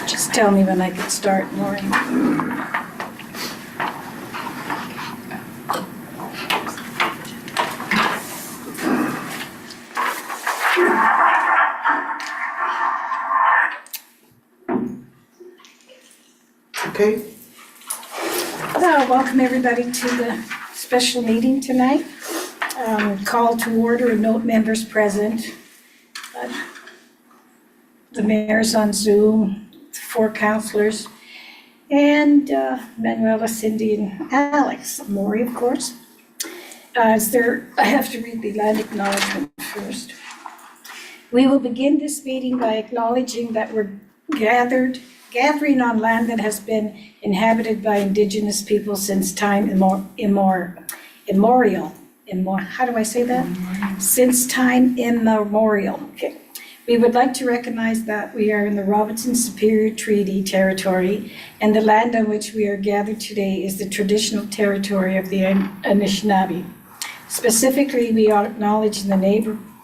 Just tell me when I can start, Maureen. Okay. Welcome everybody to the special meeting tonight. Call to order and note members present. The mayor's on Zoom, 4 councillors, and Manuela, Cindy, and Alex. Maury, of course. I have to read the land acknowledgement first. We will begin this meeting by acknowledging that we're gathering on land that has been inhabited by Indigenous people since time immemorial. How do I say that? Since time immemorial. Okay. We would like to recognize that we are in the Robinson Superior Treaty territory, and the land on which we are gathered today is the traditional territory of the Anishinaabe. Specifically, we acknowledge the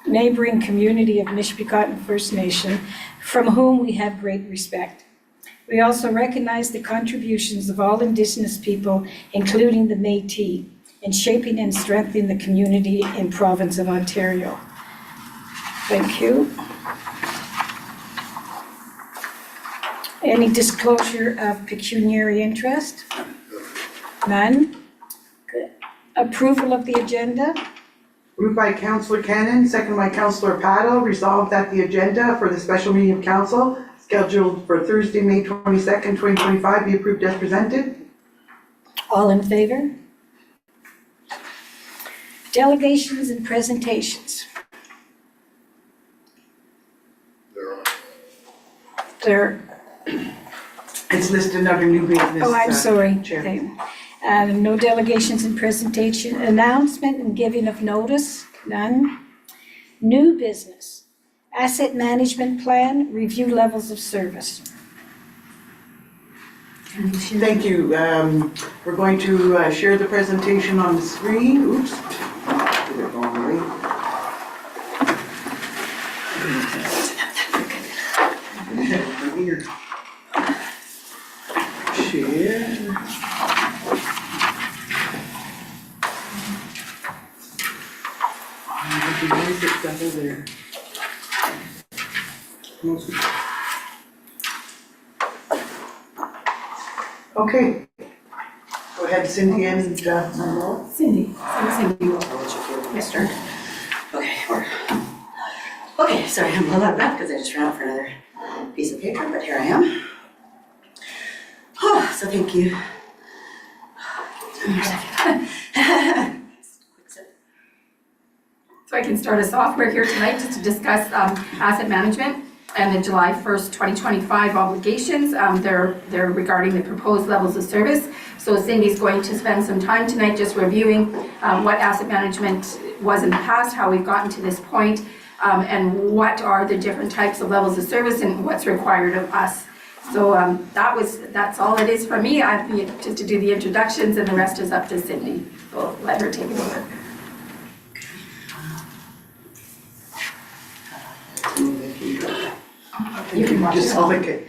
neighboring community of Nishpikot First Nation, from whom we have great respect. We also recognize the contributions of all Indigenous people, including the Métis, in shaping and strengthening the community in province of Ontario. Thank you. Any disclosure of pecuniary interest? None? Good. Approval of the agenda? Moved by Councillor Cannon, second by Councillor Paddle, resolved that the agenda for the special meeting of council scheduled for Thursday, May 22nd, 2025 be approved as presented. All in favor? Delegations and presentations. There. It's listed under new business. Oh, I'm sorry. Chair. Okay. No delegations and presentation. Announcement and giving of notice, none. New business. Asset management plan, review levels of service. Thank you. We're going to share the presentation on the screen. Oops. Did it wrong way. Here. Share. I recognize it double there. Okay. Go ahead, Cindy and Manuel. Cindy, Mister. Okay, sorry, I'm a little out of breath because I just ran out for another piece of paper, but here I am. Oh, so thank you. So I can start us off. We're here tonight just to discuss asset management and the July 1st, 2025 obligations. They're regarding the proposed levels of service. So Cindy's going to spend some time tonight just reviewing what asset management was in the past, how we've gotten to this point, and what are the different types of levels of service and what's required of us. So that's all it is from me. I'm here just to do the introductions, and the rest is up to Cindy. So let her take it over. You can watch Just it. click it.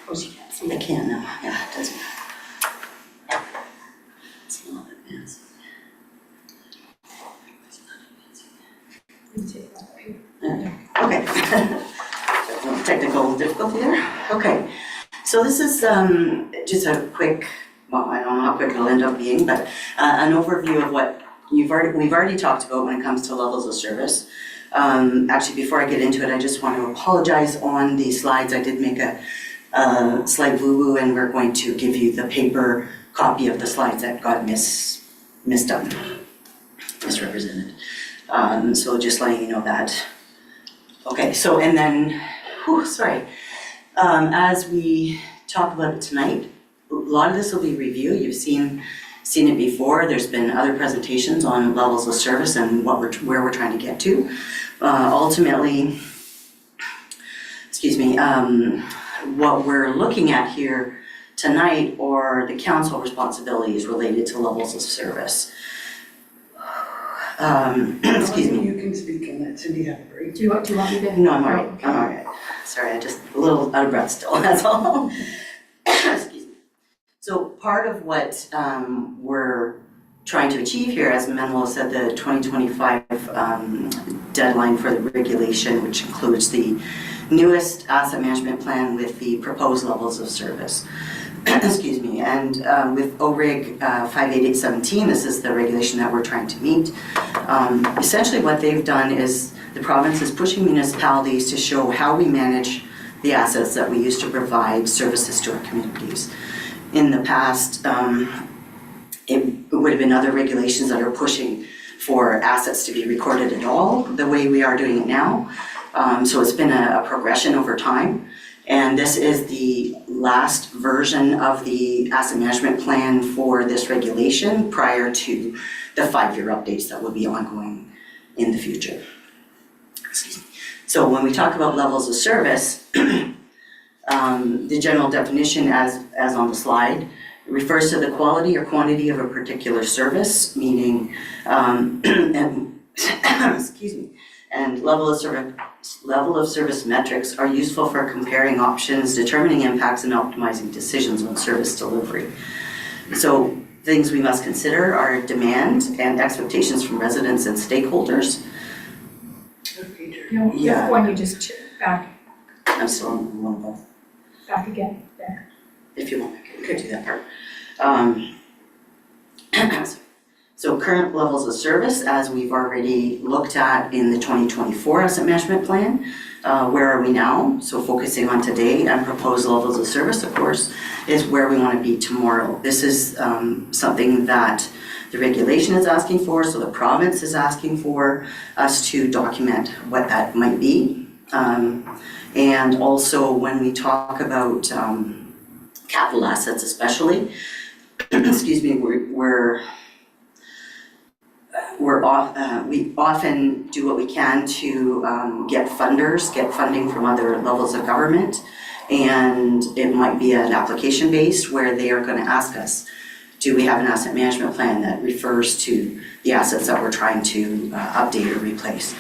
Oh, she can't see. I can't now. Yeah, it doesn't. It's a little bit advanced. Okay. No technical difficulty there. Okay. So this is just a quick, well, I don't know how quick it'll end up being, but an overview of what we've already talked about when it comes to levels of service. Actually, before I get into it, I just want to apologize on these slides. I did make a slight boo-boo, and we're going to give you the paper copy of the slides that got misdone, misrepresented. So just letting you know that. Okay, so and then, as we talk about it tonight, a lot of this will be review. You've seen it before. There's been other presentations on levels of service and where we're trying to get to. Ultimately, what we're looking at here tonight are the council responsibilities related to levels of service. Excuse me. You can speak and let Cindy have a break. Do you want me to? No, I'm all right, I'm all right. Sorry, I just a little out of breath still, that's all. Excuse me. So part of what we're trying to achieve here, as Manuel said, the 2025 deadline for the regulation, which includes the newest asset management plan with the proposed levels of service. Excuse me, and with ORIG 58817, this is the regulation that we're trying to meet. Essentially what they've done is the province is pushing municipalities to show how we manage the assets that we use to provide services to our communities. In the past, it would have been other regulations that are pushing for assets to be recorded at all, the way we are doing it now. So it's been a progression over time. And this is the last version of the asset management plan for this regulation prior to the 5-year updates that will be ongoing in the future. Excuse me. So when we talk about levels of service, the general definition as on the slide refers to the quality or quantity of a particular service, meaning, and excuse me, and level of service metrics are useful for comparing options, determining impacts, and optimizing decisions on service delivery. So things we must consider are demand and expectations from residents and stakeholders. No, Yeah. one you just back I'm still on one above. again, there. If you want, I could do that part. So current levels of service, as we've already looked at in the 2024 asset management plan, where are we now? So focusing on today, and proposed levels of service, of course, is where we want to be tomorrow. This is something that the regulation is asking for, so the province is asking for us to document what that might be. And also when we talk about capital assets especially, excuse me, we often do what we can to get funding from other levels of government, and it might be an application based where they are going to ask us, do we have an asset management plan that refers to the assets that we're trying to update or replace?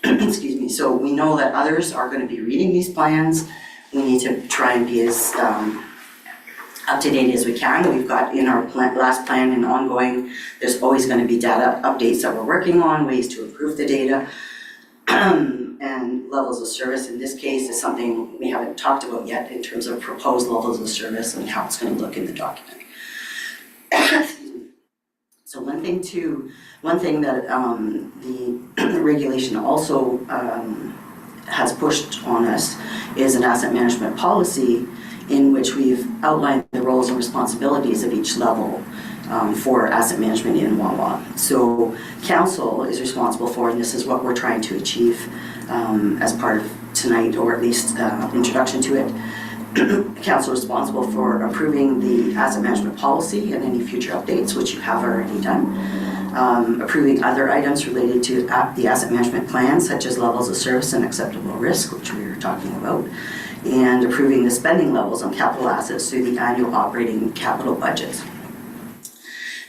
Excuse me. So we know that others are going to be reading these plans. We need to try and be as up to date as we can. We've got in our last plan and ongoing, there's always going to be data updates that we're working on, ways to improve the data. And levels of service in this case is something we haven't talked about yet in terms of proposed levels of service and how it's going to look in the document. So one thing that the regulation also has pushed on us is an asset management policy in which we've outlined the roles and responsibilities of each level for asset management in Wawa. So council is responsible for, and this is what we're trying to achieve as part of tonight, or at least introduction to it. Council is responsible for approving the asset management policy and any future updates, which you have already done. Approving other items related to the asset management plan, such as levels of service and acceptable risk, which we were talking about, and approving the spending levels on capital assets through the annual operating capital budgets.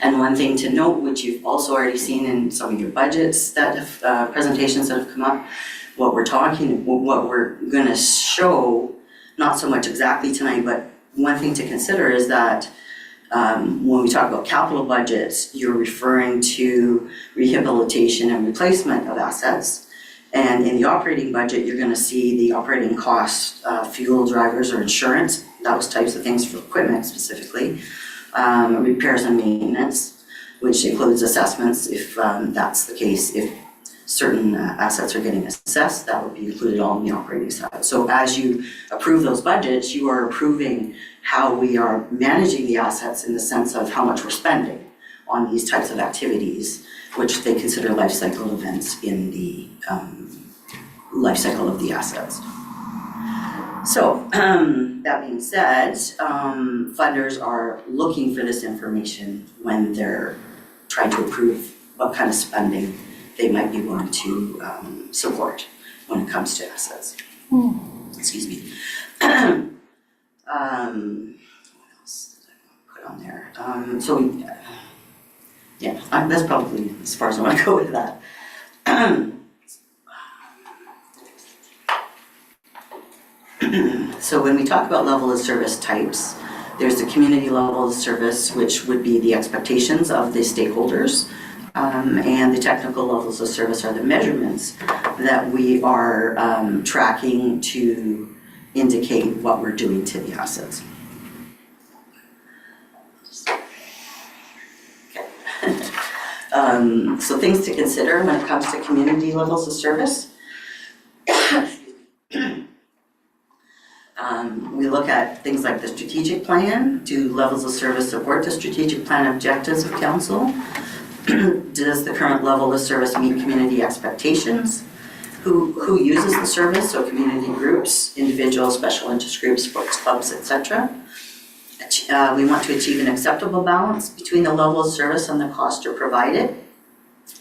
And one thing to note, which you've also already seen in some of your budgets that have, presentations that have come up, what we're going to show, not so much exactly tonight, but one thing to consider is that when we talk about capital budgets, you're referring to rehabilitation and replacement of assets. And in the operating budget, you're going to see the operating costs, fuel, drivers, or insurance, those types of things for equipment specifically, repairs and maintenance, which includes assessments if that's the case. If certain assets are getting assessed, that would be included on the operating side. So as you approve those budgets, you are approving how we are managing the assets in the sense of how much we're spending on these types of activities, which they consider life cycle events in the life cycle of the assets. So that being said, funders are looking for this information when they're trying to approve what kind of spending they might be willing to support when it comes to assets. Excuse me. What else did I put on there? Yeah, that's probably as far as I want to go with that. So when we talk about level of service types, there's the community level of service, which would be the expectations of the stakeholders. And the technical levels of service are the measurements that we are tracking to indicate what we're doing to the assets. So things to consider when it comes to community levels of service. We look at things like the strategic plan. Do levels of service support the strategic plan objectives of council? Does the current level of service meet community expectations? Who uses the service? So community groups, individuals, special interest groups, sports clubs, etc. We want to achieve an acceptable balance between the level of service and the cost to provide it.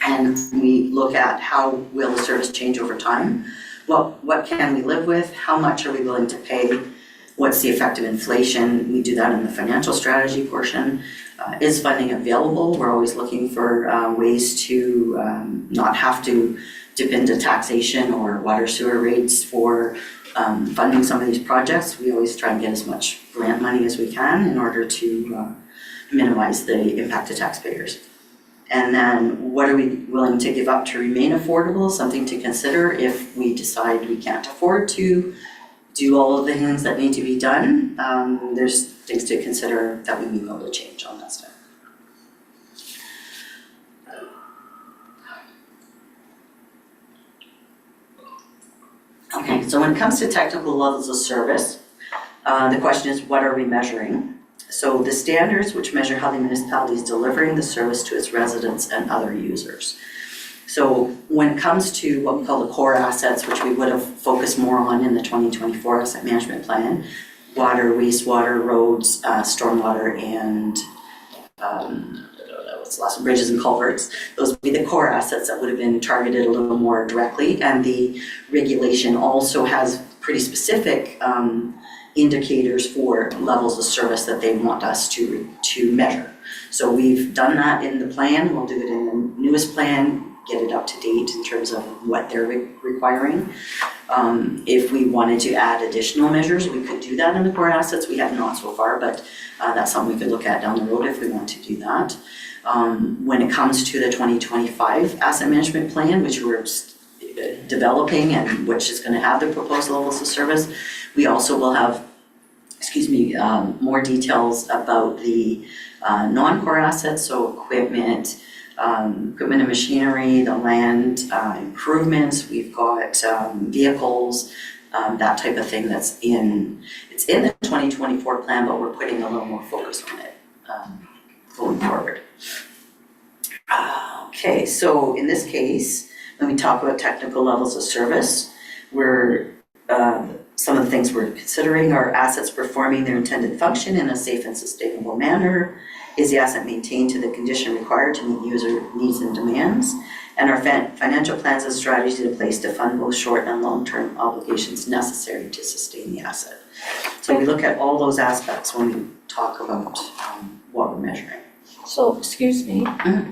And we look at how will the service change over time. What can we live with? How much are we willing to pay? What's the effect of inflation? We do that in the financial strategy portion. Is funding available? We're always looking for ways to not have to dip into taxation or water sewer rates for funding some of these projects. We always try and get as much grant money as we can in order to minimize the impact to taxpayers. And then what are we willing to give up to remain affordable? Something to consider if we decide we can't afford to do all of the things that need to be done. There's things to consider that we may be able to change on that stuff. Okay, so when it comes to technical levels of service, the question is, what are we measuring? So the standards which measure how the municipality is delivering the service to its residents and other users. So when it comes to what we call the core assets, which we would have focused more on in the 2024 asset management plan, water, wastewater, roads, stormwater, and what's the last one? Bridges and culverts. Those would be the core assets that would have been targeted a little more directly. And the regulation also has pretty specific indicators for levels of service that they want us to measure. So we've done that in the plan. We'll do it in the newest plan, get it up to date in terms of what they're requiring. If we wanted to add additional measures, we could do that in the core assets. We have not so far, but that's something we could look at down the road if we want to do that. When it comes to the 2025 asset management plan, which we're developing and which is going to have the proposed levels of service, we also will have, more details about the non-core assets, so equipment and machinery, the land improvements. We've got vehicles, that type of thing it's in the 2024 plan, but we're putting a little more focus on it going forward. Okay, so in this case, when we talk about technical levels of service, some of the things we're considering are assets performing their intended function in a safe and sustainable manner. Is the asset maintained to the condition required to meet user needs and demands? And are financial plans and strategies in place to fund both short and long-term obligations necessary to sustain the asset? So we look at all those aspects when we talk about what we're measuring. So, excuse me,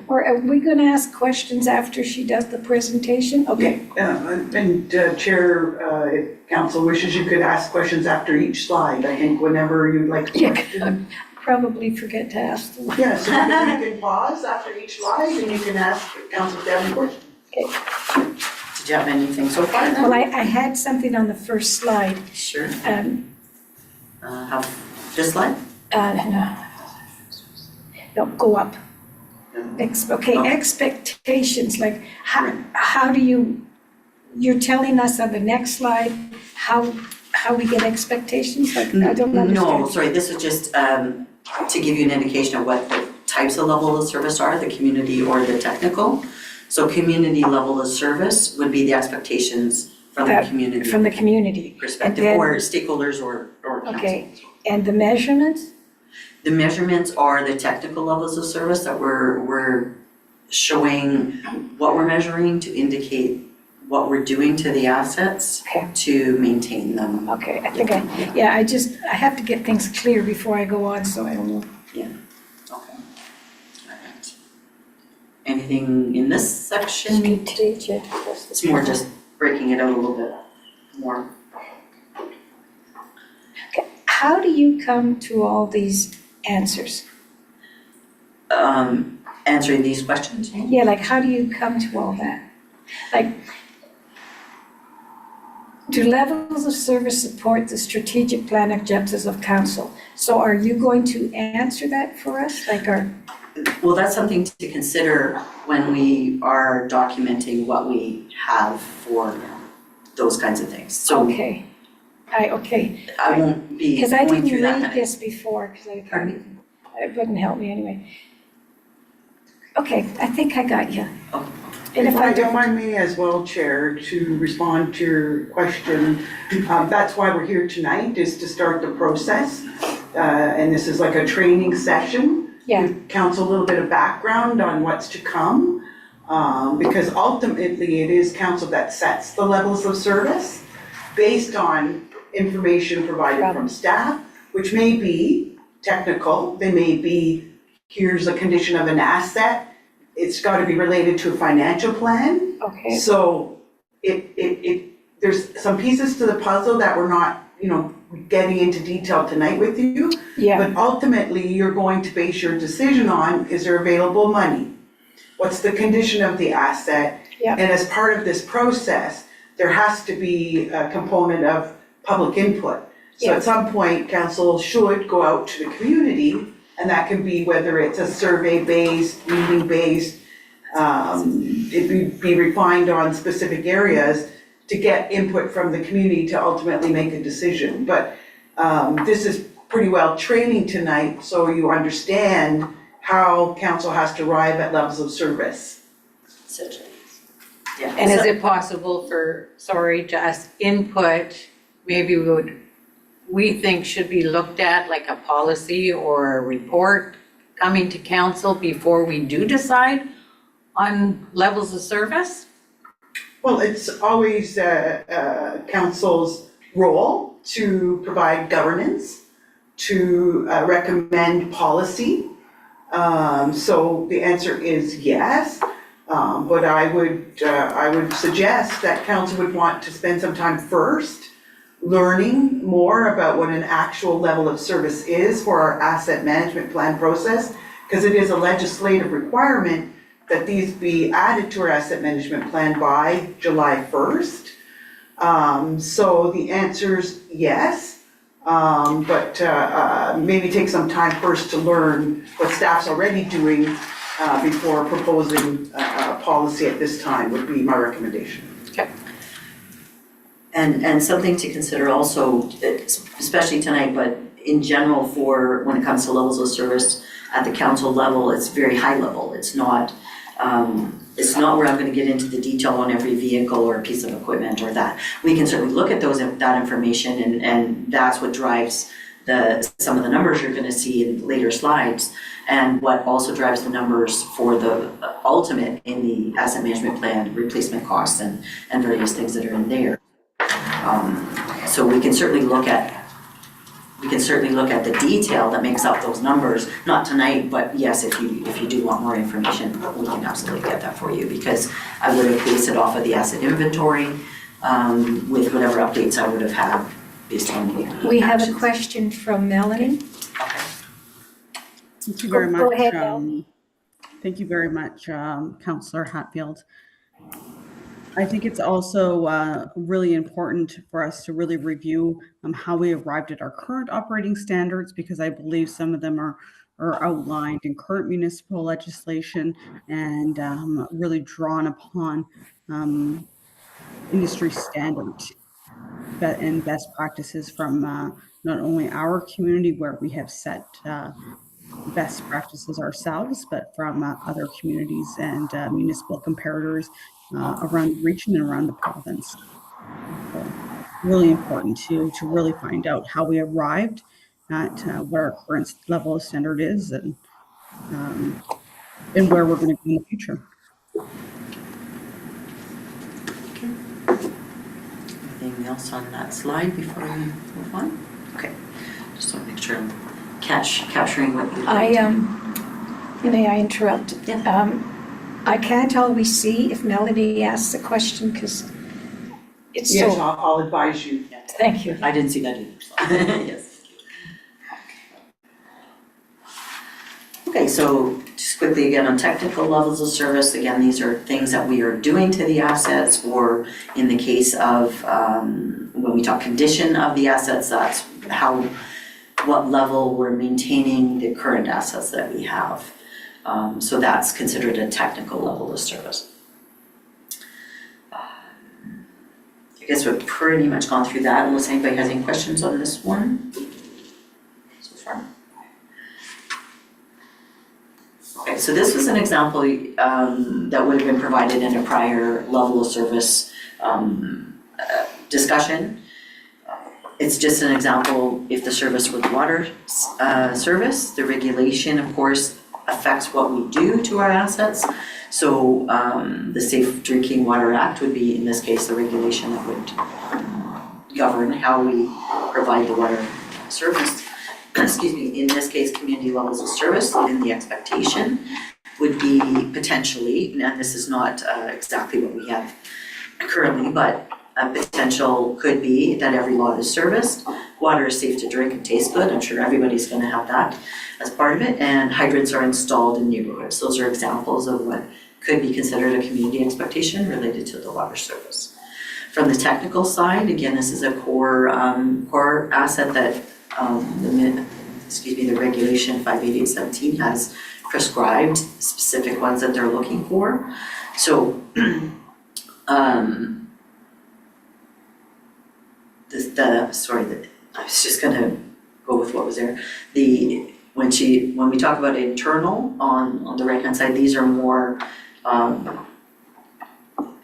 or are we gonna ask questions after she does the presentation? Okay. And Chair, if council wishes, you could ask questions after each slide, I think, whenever you'd like to. Yeah, probably forget to ask them. Yeah, so you can pause after each slide and you can ask council if they have any questions. Okay. Did you have anything so far then? Well, I had something on the first slide. Sure. This slide? No, go up. Expectations, like how do you're telling us on the next slide how we get expectations? Like, I don't understand. No, sorry, this is just to give you an indication of what the types of level of service are, the community or the technical. So community level of service would be the expectations from the community. From the community. Perspective, or stakeholders or council. Okay, and the measurements? The measurements are the technical levels of service that we're showing what we're measuring to indicate what we're doing to the assets to maintain them. Okay, I think I have to get things clear before I go on, so I don't know. Yeah, okay. All right. anything in this section. Strategic. It's more just breaking it out a little bit more. How do you come to all these answers? Answering these questions. Yeah, like how do you come to all that? Like, do levels of service support the strategic plan objectives of council? So are you going to answer that for us? Like Well, that's something to consider when we are documenting what we have for those kinds of things. So okay. Okay, I won't be because I going didn't through that read kind of. this before, because Pardon it wouldn't help me anyway. Okay, I think I got you. Oh, And if I If don't, I may as well, Chair, to respond to your question, that's why we're here tonight, is to start the process. And this is like a training session. yeah, Give council a little bit of background on what's to come. Because ultimately, it is council that sets the levels of service based on information provided from staff, which may be technical, they may be, here's a condition of an asset, it's got to be related to a financial plan. okay, So there's some pieces to the puzzle that we're not, getting into detail tonight with you. yeah, But ultimately, you're going to base your decision on, is there available money? What's the condition of the asset? Yeah. And as part of this process, there has to be a component of public input. So Yeah. at some point, council should go out to the community, and that can be whether it's a survey-based, meeting-based, it be refined on specific areas to get input from the community to ultimately make a decision. But this is pretty well training tonight, so you understand how council has to arrive at levels of service. Yeah. And is it possible for, to ask input, maybe we think should be looked at, like a policy or a report coming to council before we do decide on levels of service? Well, it's always council's role to provide governance, to recommend policy. So the answer is yes. But I would suggest that council would want to spend some time first learning more about what an actual level of service is for our asset management plan process, because it is a legislative requirement that these be added to our asset management plan by July 1st. So the answer's yes, but maybe take some time first to learn what staff's already doing before proposing a policy at this time would be my recommendation. And something to consider also, especially tonight, but in general for when it comes to levels of service at the council level, it's very high level. It's not where I'm gonna get into the detail on every vehicle or piece of equipment or that. We can certainly look at that information and that's what drives some of the numbers you're gonna see in later slides. And what also drives the numbers for the ultimate in the asset management plan, replacement costs and various things that are in there. So we can certainly look at the detail that makes up those numbers, not tonight, but yes, if you do want more information, we can absolutely get that for you, because I would have based it off of the asset inventory, with whatever updates I would have had based on the we have a actions. question from Melanie. Okay. Thank you very Go much. ahead, Mel. Thank you very much, Councillor Hatfield. I think it's also really important for us to really review how we arrived at our current operating standards, because I believe some of them are outlined in current municipal legislation and really drawn upon industry standards and best practices from not only our community, where we have set best practices ourselves, but from other communities and municipal comparators around the region and around the province. So really important to really find out how we arrived at what our current level of standard is and where we're going to be in the future. Anything else on that slide before we move on? Okay, just want to make sure I'm capturing what you. May I interrupt? Yeah. I can't always see if Melody asks a question because it's Yes, so, I'll advise you. thank you. I didn't see that either, so, yes. Okay, so just quickly again on technical levels of service, again, these are things that we are doing to the assets, or in the case of, when we talk condition of the assets, that's what level we're maintaining the current assets that we have. So that's considered a technical level of service. I guess we've pretty much gone through that, unless anybody has any questions on this one so far. Okay, so this was an example that would have been provided in a prior level of service discussion. It's just an example, if the service were the water service, the regulation, of course, affects what we do to our assets. So the Safe Drinking Water Act would be, in this case, the regulation that would govern how we provide the water service. Excuse me, in this case, community levels of service, and the expectation would be potentially, and this is not exactly what we have currently, but a potential could be that every lot is serviced, water is safe to drink and taste good, I'm sure everybody's gonna have that as part of it, and hydrants are installed in neighborhoods. Those are examples of what could be considered a community expectation related to the water service. From the technical side, again, this is a core asset that the regulation 58817 has prescribed specific ones that they're looking for. So I was just gonna go with what was there. When we talk about internal on the right hand side, these are more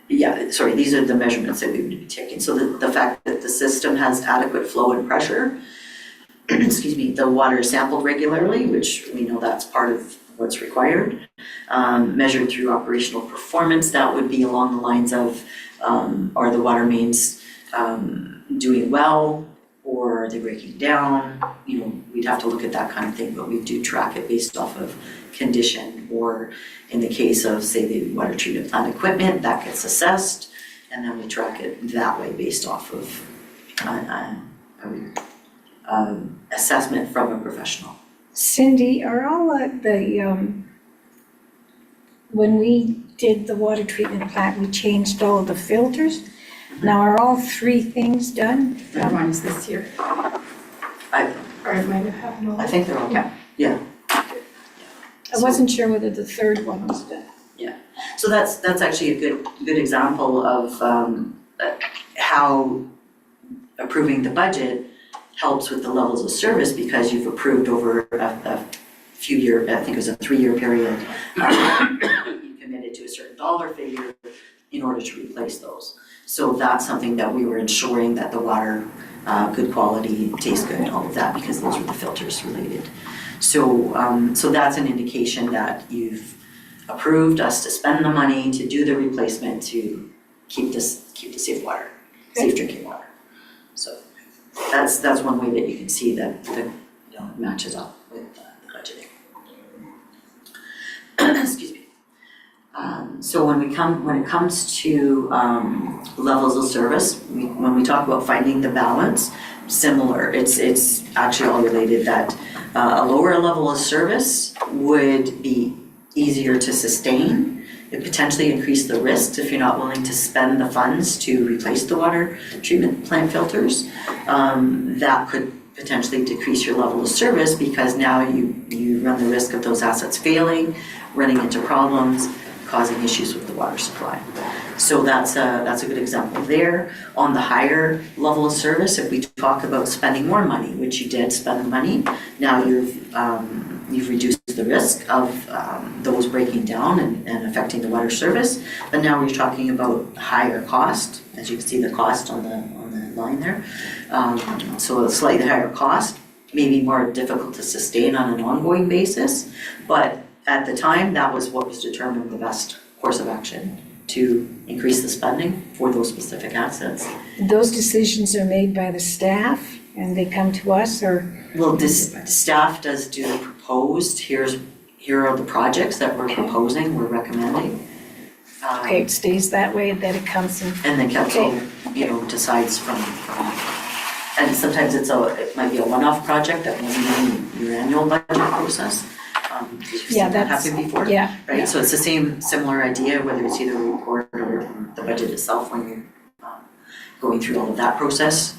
these are the measurements that we would be taking. So the fact that the system has adequate flow and pressure, excuse me, the water is sampled regularly, which we know that's part of what's required. Measured through operational performance, that would be along the lines of, are the water mains doing well, or are they breaking down? You know, we'd have to look at that kind of thing, but we do track it based off of condition, or in the case of, say, the water treatment plant equipment, that gets assessed, and then we track it that way based off of assessment from a professional. Cindy, are all when we did the water treatment plant, we changed all the filters. Now, are all three things done? That one is this year. I Or it might have happened all. think they're all, Yeah. I wasn't sure whether the third one was done. So that's actually a good example of how approving the budget helps with the levels of service, because you've approved over a few year, I think it was a 3-year period, you committed to a certain dollar figure in order to replace those. So that's something that we were ensuring that the water, good quality, tastes good, all of that, because those were the filters related. So that's an indication that you've approved us to spend the money to do the replacement to keep the safe water, safe drinking water. So that's one way that you can see that it matches up with the budgeting. Excuse me. So when it comes to levels of service, when we talk about finding the balance, similar, it's actually all related that a lower level of service would be easier to sustain. It potentially increase the risks if you're not willing to spend the funds to replace the water treatment plant filters. That could potentially decrease your level of service, because now you run the risk of those assets failing, running into problems, causing issues with the water supply. So that's a good example there. On the higher level of service, if we talk about spending more money, which you did spend the money, now you've reduced the risk of those breaking down and affecting the water service. But now we're talking about higher cost, as you can see the cost on the line there. So a slightly higher cost, maybe more difficult to sustain on an ongoing basis. But at the time, that was what was determined the best course of action to increase the spending for those specific assets. Those decisions are made by the staff and they come to us, or? Well, this staff does do the proposed, here's here are the projects that we're proposing, we're recommending. Okay, it stays that way, that it comes in. And then council, decides from, and sometimes it might be a one-off project that wasn't in your annual budget process. Because you've Yeah, seen that that's, happen before. yeah, Right, so it's the similar idea, whether it's either a report or the budget itself, when you're going through all of that process,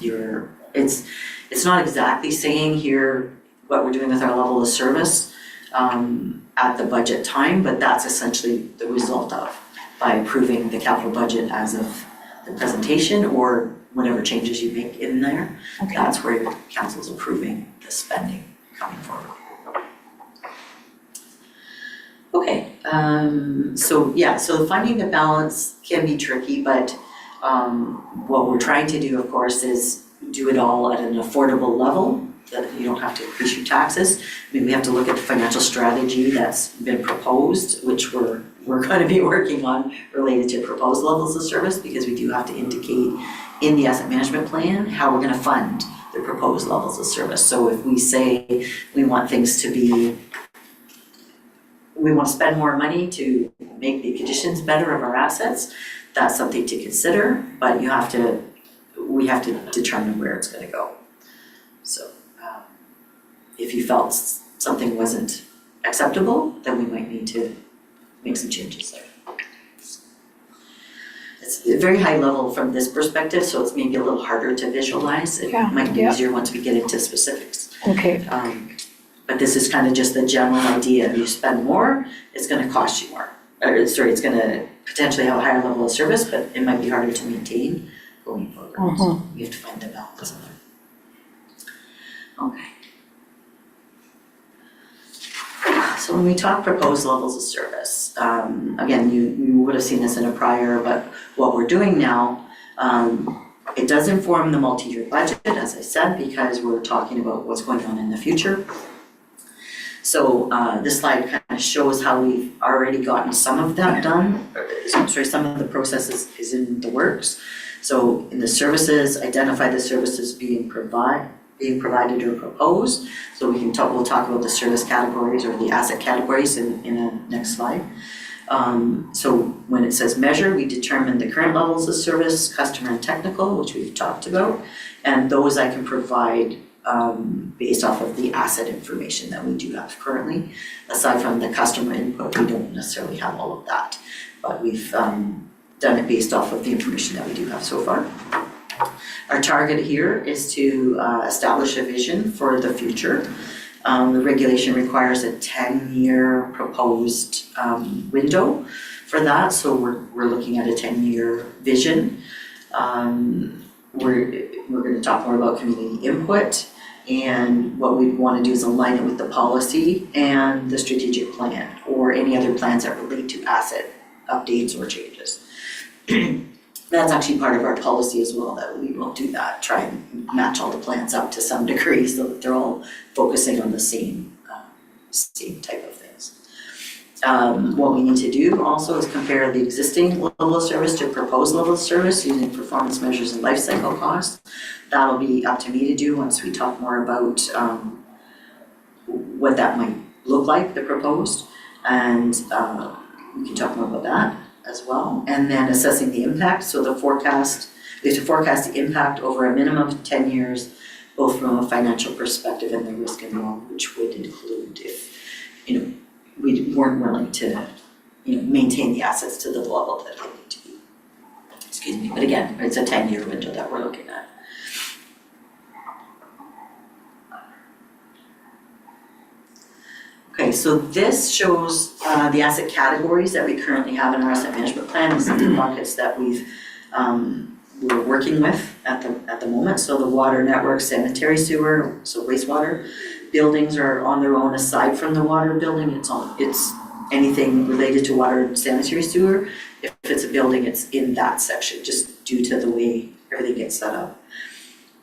it's not exactly saying here what we're doing with our level of service at the budget time, but that's essentially the result of by approving the capital budget as of the presentation or whatever changes you make in there. okay. That's where your council's approving the spending coming forward. Okay, so finding the balance can be tricky, but what we're trying to do, of course, is do it all at an affordable level, that you don't have to increase your taxes. I mean, we have to look at the financial strategy that's been proposed, which we're going to be working on related to proposed levels of service, because we do have to indicate in the asset management plan how we're going to fund the proposed levels of service. So if we say we want things to be, we want to spend more money to make the conditions better of our assets, that's something to consider, but we have to determine where it's going to go. So if you felt something wasn't acceptable, then we might need to make some changes there. It's a very high level from this perspective, so it's maybe a little harder to visualize. It Yeah, might be yeah. easier once we get into specifics. Okay, But this is kind of just the general idea. If you spend more, it's gonna cost you more. It's gonna potentially have a higher level of service, but it might be harder to maintain going forward. So we have to find the balance in there. Okay. So when we talk proposed levels of service, again, you would have seen this in a prior, but what we're doing now, it does inform the multi-year budget, as I said, because we're talking about what's going on in the future. So this slide kind of shows how we've already gotten some of that done, some of the processes is in the works. So in the services, identify the services being provided or proposed. So we'll talk about the service categories or the asset categories in a next slide. So when it says measure, we determine the current levels of service, customer and technical, which we've talked about, and those I can provide based off of the asset information that we do have currently. Aside from the customer input, we don't necessarily have all of that, but we've done it based off of the information that we do have so far. Our target here is to establish a vision for the future. The regulation requires a 10-year proposed window for that, so we're looking at a 10-year vision. We're going to talk more about community input, and what we want to do is align it with the policy and the strategic plan, or any other plans that relate to asset updates or changes. That's actually part of our policy as well, that we will do that, try and match all the plans up to some degree so that they're all focusing on the same type of things. What we need to do also is compare the existing level of service to proposed level of service using performance measures and life cycle costs. That'll be up to me to do once we talk more about what that might look like, the proposed, and we can talk more about that as well. And then assessing the impact, so we have to forecast the impact over a minimum of 10 years, both from a financial perspective and the risk involved, which would include if, we weren't willing to, maintain the assets to the level that they need to be. Excuse me, but again, it's a 10-year window that we're looking at. Okay, so this shows the asset categories that we currently have in our asset management plan. These are the buckets that we're working with at the moment. So the water network, sanitary sewer, so wastewater. Buildings are on their own aside from the water building. It's anything related to water and sanitary sewer. If it's a building, it's in that section, just due to the way everything gets set up.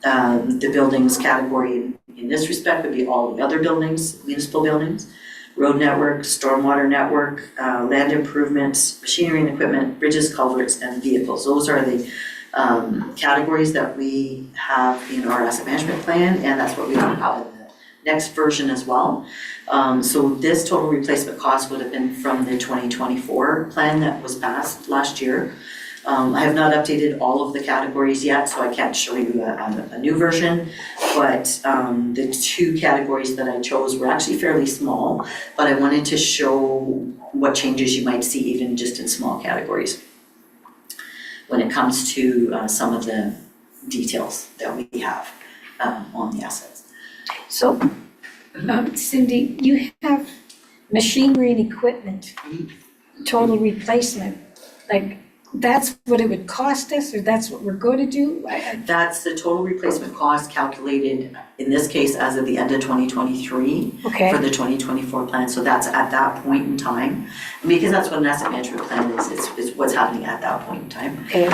The buildings category in this respect would be all the other buildings, municipal buildings, road network, stormwater network, land improvements, machinery and equipment, bridges, culverts, and vehicles. Those are the categories that we have in our asset management plan, and that's what we don't have in the next version as well. So this total replacement cost would have been from the 2024 plan that was passed last year. I have not updated all of the categories yet, so I can't show you a new version. But the two categories that I chose were actually fairly small, but I wanted to show what changes you might see even just in small categories when it comes to some of the details that we have on the assets. So, Cindy, you have machinery and equipment, total replacement, like, that's what it would cost us, or that's what we're going to do? That's the total replacement cost calculated, in this case, as of the end of 2023 Okay. for the 2024 plan. So that's at that point in time. Because that's what an asset management plan is, it's what's happening at that point in time. Okay,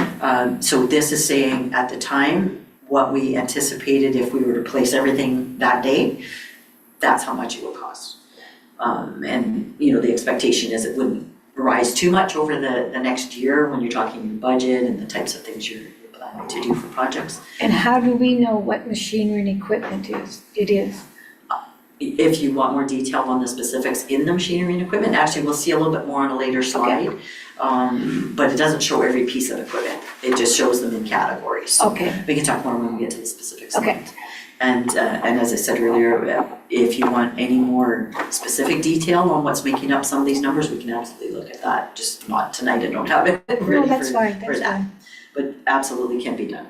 So this is saying at the time, what we anticipated if we were to replace everything that day, that's how much it would cost. And, you know, the expectation is it wouldn't rise too much over the next year when you're talking your budget and the types of things you're planning to do for projects. and how do we know what machinery and equipment it is? If you want more detail on the specifics in the machinery and equipment, actually, we'll see a little bit more on a later slide. But it doesn't show every piece of equipment, it just shows them in categories. So Okay, we can talk more when we get to the specifics. okay, And as I said earlier, if you want any more specific detail on what's making up some of these numbers, we can absolutely look at that, just not tonight, I don't have it no, ready that's for fine, for that's that. fine. But absolutely can be done.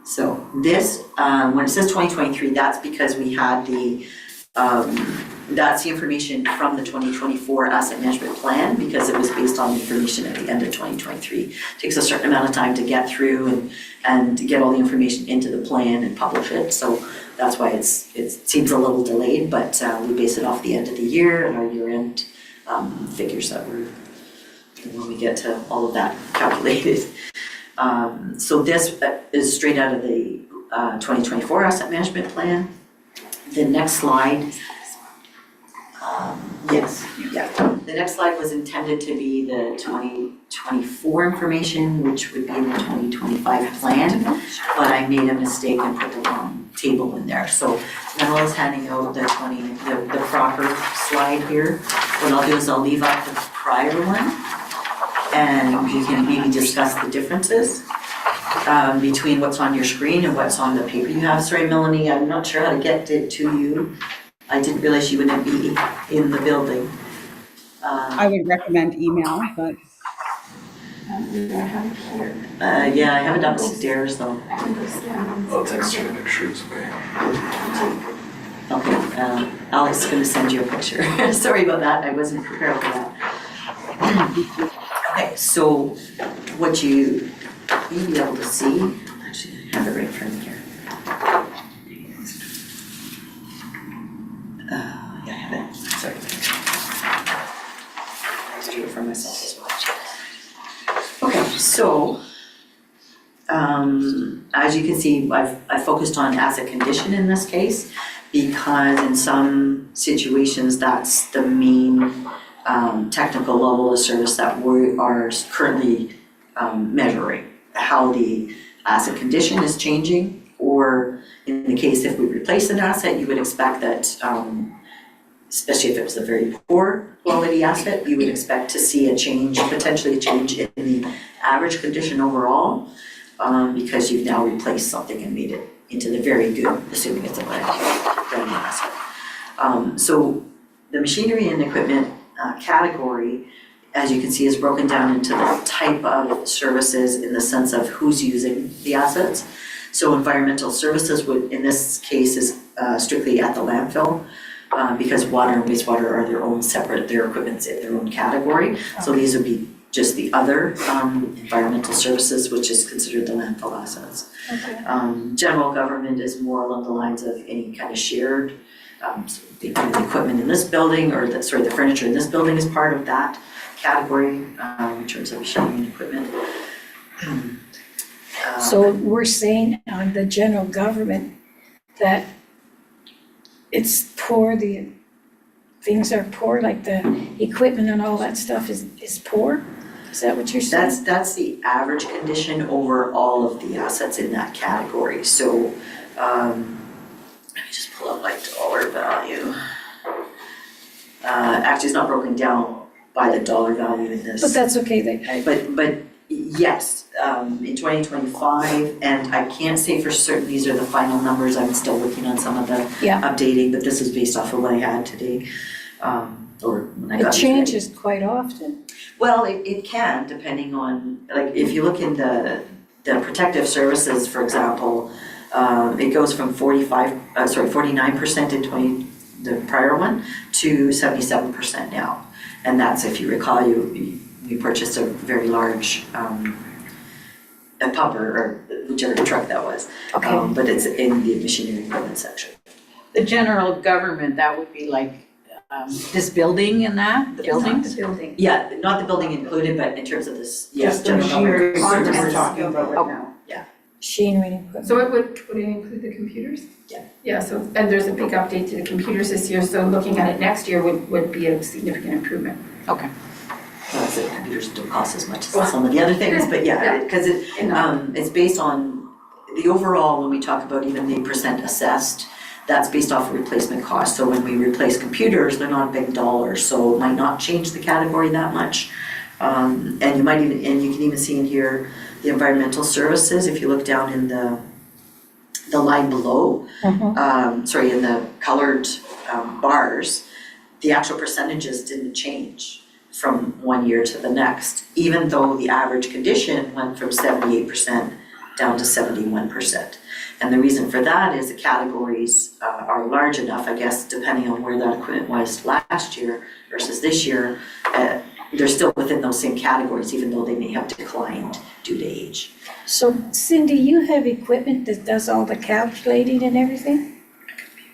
So this, when it says 2023, that's because we had that's the information from the 2024 asset management plan, because it was based on the information at the end of 2023. Takes a certain amount of time to get through and to get all the information into the plan and publish it. So that's why it seems a little delayed, but we base it off the end of the year and our year-end figures that were, when we get to all of that calculated. So this is straight out of the 2024 asset management plan. The next slide, the next slide was intended to be the 2024 information, which would be in the 2025 plan, but I made a mistake and put the wrong table in there. So Mel is handing out the proper slide here. What I'll do is I'll leave out the prior one, and we can maybe discuss the differences between what's on your screen and what's on the paper you have. Sorry, Melanie, I'm not sure how to get it to you. I didn't realize you wouldn't be in the building. I would recommend email, but Yeah, I have it upstairs though. I'll text you the picture, it's okay. Okay, Alex is gonna send you a picture. Sorry about that, I wasn't prepared for that. Okay, so what you may be able to see, actually I have it right in front of me here. Yeah, I have it, sorry. Let's do it for myself as well. Okay, so, as you can see, I've focused on asset condition in this case, because in some situations, that's the main technical level of service that we are currently measuring, how the asset condition is changing, or in the case if we replace an asset, you would expect that, especially if it was a very poor quality asset, you would expect to see potentially a change in the average condition overall, because you've now replaced something and made it into the very good, assuming it's a brand new asset. So the machinery and equipment category, as you can see, is broken down into the type of services in the sense of who's using the assets. So environmental services would, in this case, is strictly at the landfill, because water and wastewater are their own separate, their equipment's in their own category. So these would be just the other environmental services, which is considered the landfill assets. Okay. General government is more along the lines of any kind of shared, so the equipment in this building, or the furniture in this building is part of that category in terms of machinery and equipment. So we're saying on the general government that it's poor, things are poor, like the equipment and all that stuff is poor? Is that what you're saying? That's the average condition over all of the assets in that category, so, let me just pull up my dollar value. Actually, it's not broken down by the dollar value in this. But that's okay, But yes, in 2025, and I can't say for certain these are the final numbers, I'm still working on some of the Yeah. updating, but this is based off of what I had today, or when I got it these ready. changes quite often. Well, it can, depending on, like, if you look in the protective services, for example, it goes from 49% in the prior one, to 77% now. And that's, if you recall, we purchased a very large, a pumper, or whichever truck that was. Okay. But it's in the machinery equipment section. The general government, that would be like this building and that, the buildings? The building. Yeah, not the building included, but in terms of this, yes, Just the general machinery government. equipment we're Contents. talking about right now. Machinery and equipment. So it would it include the computers? Yeah. Yeah, so, and there's a big update to the computers this year, so looking at it next year would be a significant improvement. Okay. Well, the computers don't cost as much as some of the other things, but yeah, because it's based on the overall, when we talk about even the percent assessed, that's based off of replacement cost. So when we replace computers, they're not big dollars, so it might not change the category that much. And you might even, and you can even see in here, the environmental services, if you look down in the line below, in the colored bars, the actual percentages didn't change from one year to the next, even though the average condition went from 78% down to 71%. And the reason for that is the categories are large enough, I guess, depending on where that equipment was last year versus this year, they're still within those same categories, even though they may have declined due to age. So Cindy, you have equipment that does all the calculating and everything?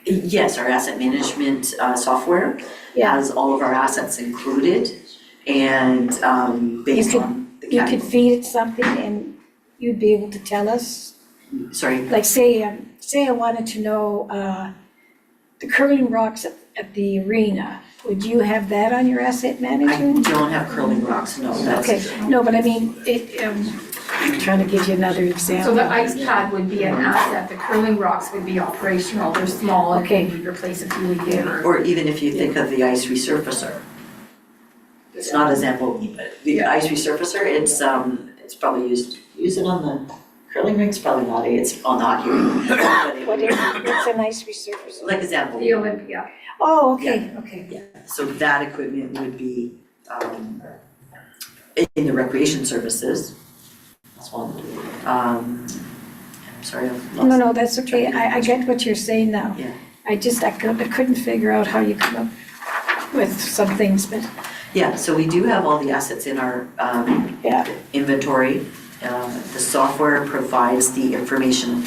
Yes, our asset management software Yeah. has all of our assets included, and based could- on the You could category. feed it something and you'd be able to tell us? Sorry, Like say I wanted to know the curling rocks at the arena. Would you have that on your asset I management? don't have curling rocks, no, that's. Okay, no, but I mean, I'm trying to give you another example. So the ice pad would be an asset, the curling rocks would be operational, they're small and Okay. can be replaced if you need it. Or even if you think of the ice resurfacer. It's not a Zamboni, but the ice resurfacer, it's probably use it on the curling rinks, probably not, it's on the hockey rink. But it What would- is, what's a nice resurfacer? Like a Zamboni. The Olympia. Oh, okay, okay. Yeah, so that equipment would be in the recreation services. That's one. I'm sorry, I've lost. No, that's okay. I get what you're saying now. Yeah. I couldn't figure out how you come up with some things, but Yeah, so we do have all the assets in our yeah. inventory. The software provides the information.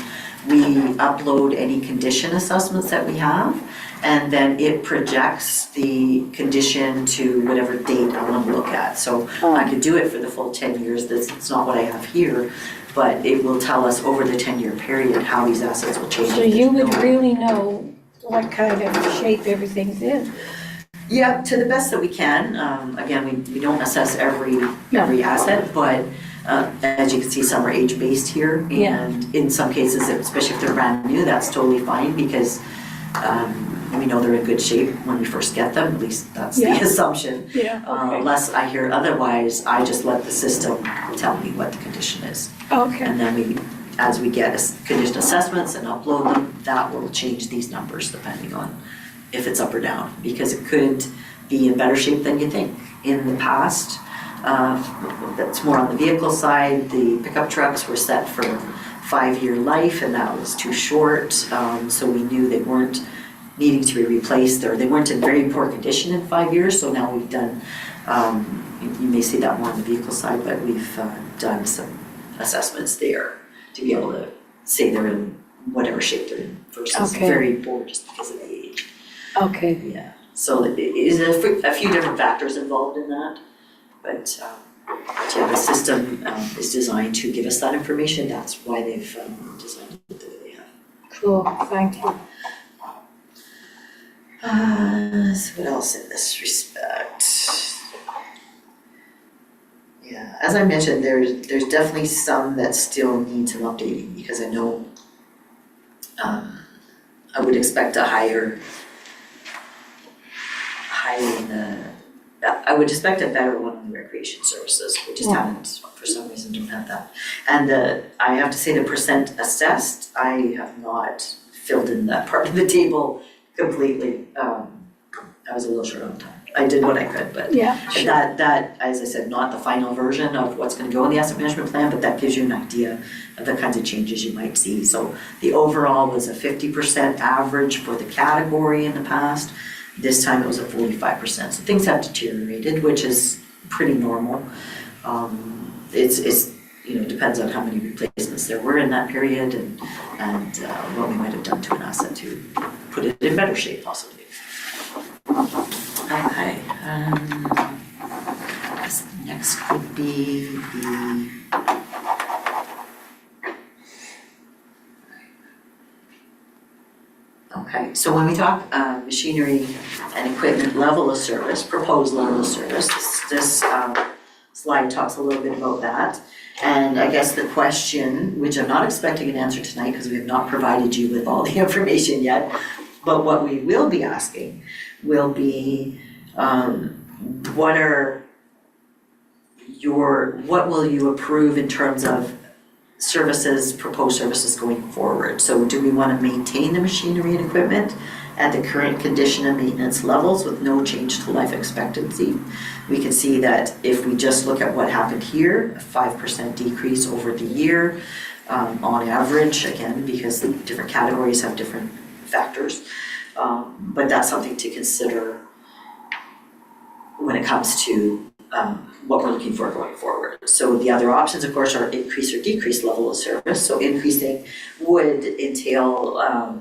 We upload any condition assessments that we have, and then it projects the condition to whatever date I want to look at. So I could do it for the full 10 years, it's not what I have here, but it will tell us over the 10-year period how these assets will change. So you would really know what kind of shape everything's in. Yeah, to the best that we can. Again, we don't assess every asset, but as you can see, some are age-based here. Yeah. And in some cases, especially if they're brand new, that's totally fine because we know they're in good shape when we first get them, at least that's the Yeah. assumption. Yeah, okay. Unless I hear otherwise, I just let the system tell me what the condition is. Okay, And then as we get condition assessments and upload them, that will change these numbers depending on if it's up or down, because it could be in better shape than you think. In the past, that's more on the vehicle side, the pickup trucks were set for 5-year life and that was too short. So we knew they weren't needing to be replaced, or they weren't in very poor condition in 5 years. So now we've done, you may see that more on the vehicle side, but we've done some assessments there to be able to say they're in whatever shape they're in versus Okay. very poor just because of the age. okay. Yeah, so it is a few different factors involved in that, but yeah, the system is designed to give us that information. That's why they've designed it the way they have. Cool, thank you. So what else in this respect? Yeah, as I mentioned, there's definitely some that still need some updating, because I know I would expect a higher in the, I would expect a better one on the recreation services, we just haven't, for some reason, don't have that. And I have to say the percent assessed, I have not filled in that part of the table completely. I was a little short on time. I did what I could, but Yeah, sure. that, as I said, not the final version of what's gonna go in the asset management plan, but that gives you an idea of the kinds of changes you might see. So the overall was a 50% average for the category in the past. This time it was a 45%. So things have deteriorated, which is pretty normal. It's depends on how many replacements there were in that period and what we might have done to an asset to put it in better shape possibly. Okay, this next could be the okay, so when we talk machinery and equipment level of service, proposed level of service, this slide talks a little bit about that. And I guess the question, which I'm not expecting an answer tonight because we have not provided you with all the information yet, but what we will be asking will be what will you approve in terms of services, proposed services going forward? So do we want to maintain the machinery and equipment at the current condition and maintenance levels with no change to life expectancy? We can see that if we just look at what happened here, a 5% decrease over the year on average, again, because the different categories have different factors. But that's something to consider when it comes to what we're looking for going forward. So the other options, of course, are increase or decrease level of service. So increasing would entail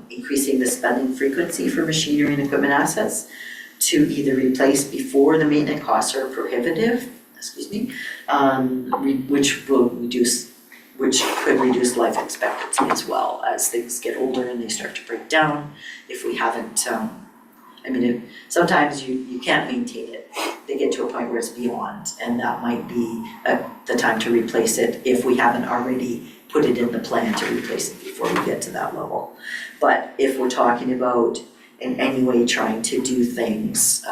increasing the spending frequency for machinery and equipment assets to either replace before the maintenance costs are prohibitive, which could reduce life expectancy as well as things get older and they start to break down. If we haven't, sometimes you can't maintain it. They get to a point where it's beyond, and that might be the time to replace it if we haven't already put it in the plan to replace it before we get to that level. But if we're talking about in any way trying to do things,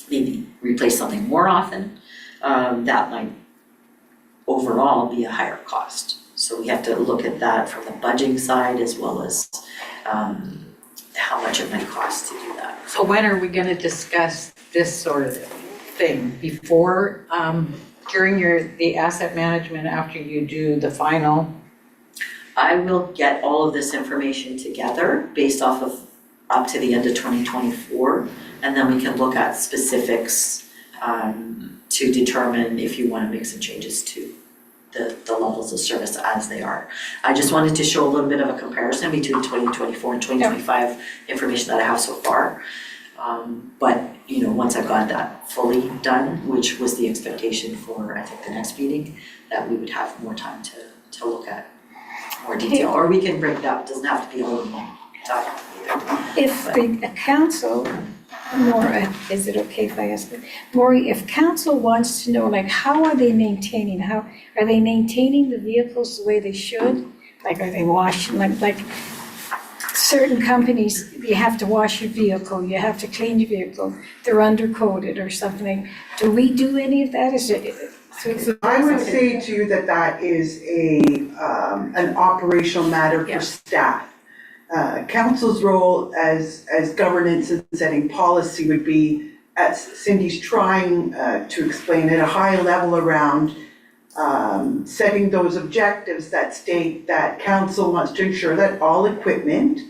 maybe replace something more often, that might overall be a higher cost. So we have to look at that from the budgeting side as well as how much it might cost to do that. So when are we gonna discuss this sort of thing? Before, during the asset management, after you do the final? I will get all of this information together based off of up to the end of 2024, and then we can look at specifics to determine if you want to make some changes to the levels of service as they are. I just wanted to show a little bit of a comparison between 2024 and 2025 information that I have so far. But once I've got that fully done, which was the expectation for I think the next meeting, that we would have more time to look at more detail, or we can break it up. It doesn't have to be all in one time either. If the council, Maura, is it okay if I ask you? Maury, if council wants to know, like, how are they maintaining, are they maintaining the vehicles the way they should? Like, are they washing, like certain companies, you have to wash your vehicle, you have to clean your vehicle, they're undercoated or something. Do we do any of that? Is it? I would say to you that is an operational matter for staff. Council's role as governance and setting policy would be, as Cindy's trying to explain, at a high level around setting those objectives that state that council wants to ensure that all equipment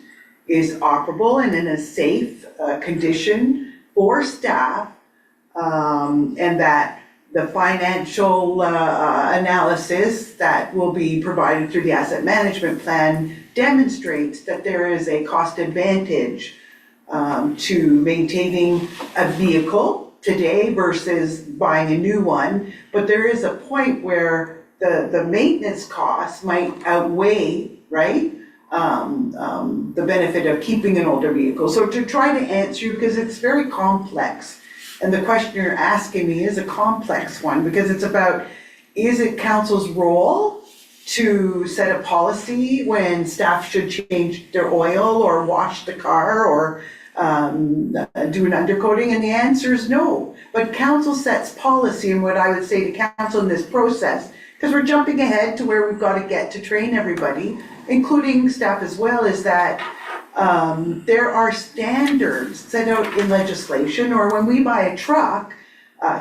is operable and in a safe condition for staff, and that the financial analysis that will be provided through the asset management plan demonstrates that there is a cost advantage to maintaining a vehicle today versus buying a new one. But there is a point where the maintenance costs might outweigh, right? The benefit of keeping an older vehicle. So to try to answer you, because it's very complex, And the question you're asking me is a complex one, because it's about, is it council's role to set a policy when staff should change their oil or wash the car or do an undercoating? And the answer is no. But council sets policy, and what I would say to council in this process, because we're jumping ahead to where we've got to get to train everybody, including staff as well, is that there are standards set out in legislation, or when we buy a truck,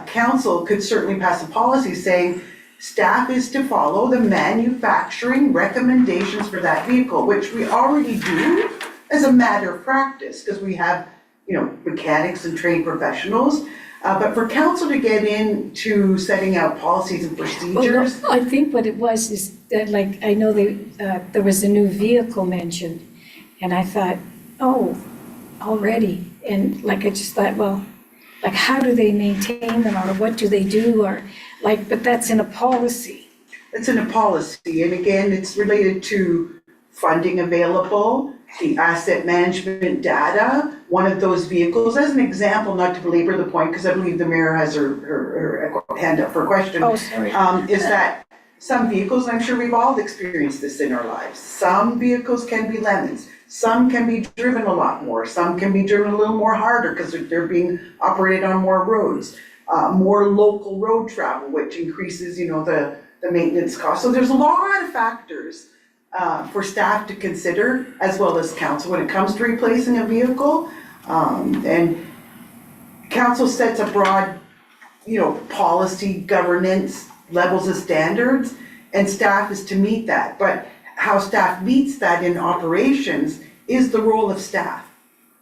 council could certainly pass a policy saying staff is to follow the manufacturing recommendations for that vehicle, which we already do as a matter of practice, because we have, mechanics and trained professionals. But for council to get into setting out policies and procedures. Well, I think what it was is that, like, I know there was a new vehicle mentioned, and I thought, oh, already, and like, I just thought, well, like, how do they maintain them, or what do they do, or like, but that's in a policy. It's in a policy, and again, it's related to funding available, the asset management data, one of those vehicles, as an example, not to belabor the point, because I believe the mayor has her hand up for a question. Oh, sorry. Is that some vehicles, and I'm sure we've all experienced this in our lives, some vehicles can be lemons, some can be driven a lot more, some can be driven a little more harder because they're being operated on more roads, more local road travel, which increases, the maintenance cost. So there's a lot of factors for staff to consider, as well as council, when it comes to replacing a vehicle. And council sets a broad, policy, governance, levels of standards, and staff is to meet that. But how staff meets that in operations is the role of staff.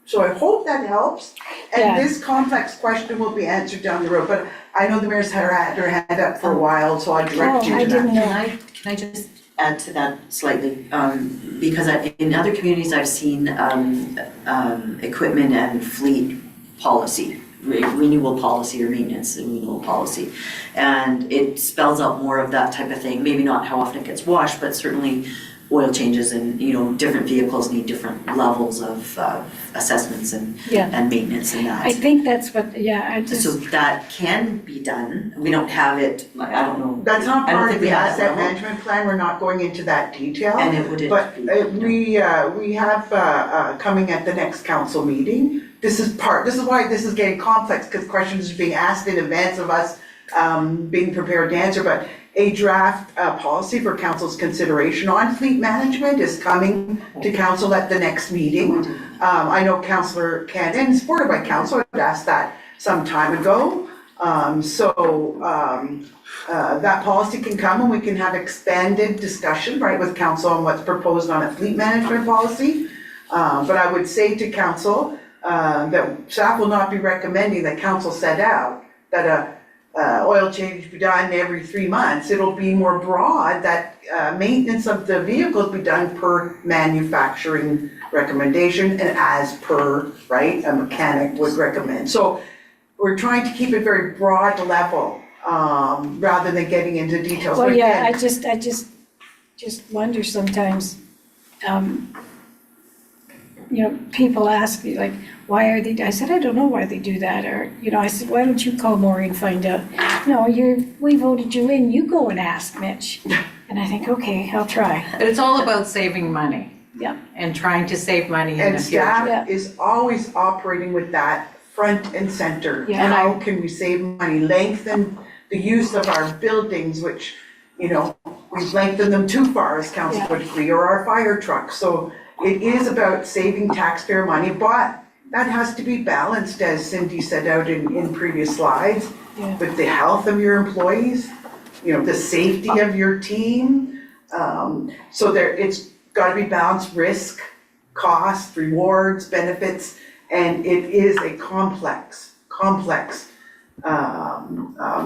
So I hope that helps. And Yeah. this complex question will be answered down the road, but I know the mayor's had her hand up for a while, so I'll direct you Oh, I to that. didn't know. Can I just add to that slightly? Because in other communities, I've seen equipment and fleet policy, renewal policy or maintenance and renewal policy. And it spells out more of that type of thing, maybe not how often it gets washed, but certainly oil changes and, different vehicles need different levels of assessments and Yeah. maintenance and that. I think that's what, I So just, that can be done. We don't have it, like, I don't know. That's not I don't part think of we the have that asset level. management plan, we're not going into that detail. And it wouldn't But be. we have coming at the next council meeting, this is why this is getting complex, because questions are being asked in advance of us being prepared to answer, but a draft policy for council's consideration on fleet management is coming to council at the next meeting. I know Councillor Cannon, supported by council, had asked that some time ago. That policy can come and we can have expanded discussion, right, with council on what's proposed on a fleet management policy. But I would say to council that staff will not be recommending that council set out that a oil change be done every 3 months. It'll be more broad that maintenance of the vehicles be done per manufacturing recommendation and as per, right, a mechanic would recommend. So we're trying to keep it very broad level rather than getting into details. well, But yeah, again, I just wonder sometimes, people ask me like, why are they, I said, I don't know why they do that, or, I said, why don't you call Maureen and find out? No, we voted you in, you go and ask Mitch. And I think, okay, I'll try. But it's all about saving money. Yeah. And trying to save money in and the future. Yeah. staff is always operating with that front and center. Yeah. And How can we save money, lengthen the use of our buildings, which, we've lengthened them too far, as council would agree, or our fire trucks. So it is about saving taxpayer money, but that has to be balanced, as Cindy set out in previous slides, Yeah. with the health of your employees, the safety of your team. So it's gotta be balanced, risk, cost, rewards, benefits, and it is a complex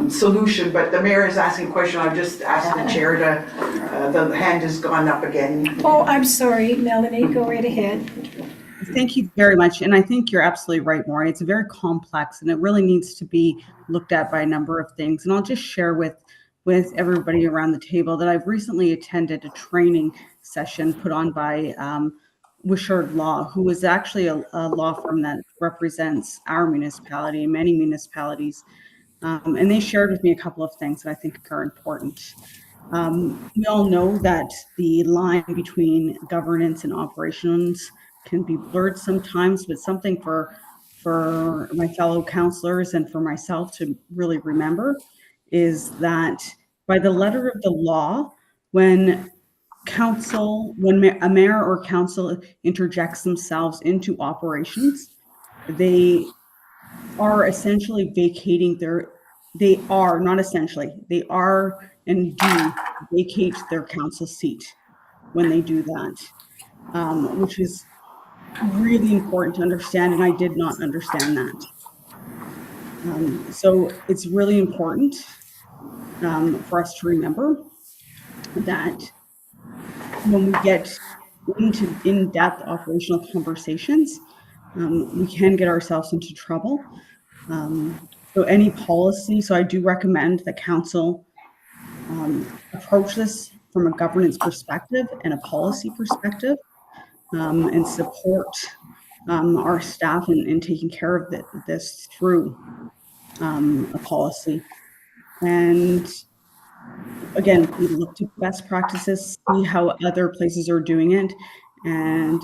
solution. But the mayor is asking a question, I've just asked the chair to, the hand has gone up again. Oh, I'm sorry, Melanie, go right ahead. Thank you very much. And I think you're absolutely right, Maureen. It's very complex and it really needs to be looked at by a number of things. And I'll just share with everybody around the table that I've recently attended a training session put on by Wishart Law, who is actually a law firm that represents our municipality and many municipalities. And they shared with me a couple of things that I think are important. We all know that the line between governance and operations can be blurred sometimes, but something for my fellow councillors and for myself to really remember is that by the letter of the law, when a mayor or council interjects themselves into operations, they are essentially vacating they are and do vacate their council seat when they do that, which is really important to understand, and I did not understand that. So it's really important for us to remember that when we get into in-depth operational conversations, we can get ourselves into trouble. So any policy, so I do recommend that council approach this from a governance perspective and a policy perspective, and support our staff in taking care of this through a policy. And again, we look to best practices, see how other places are doing it, and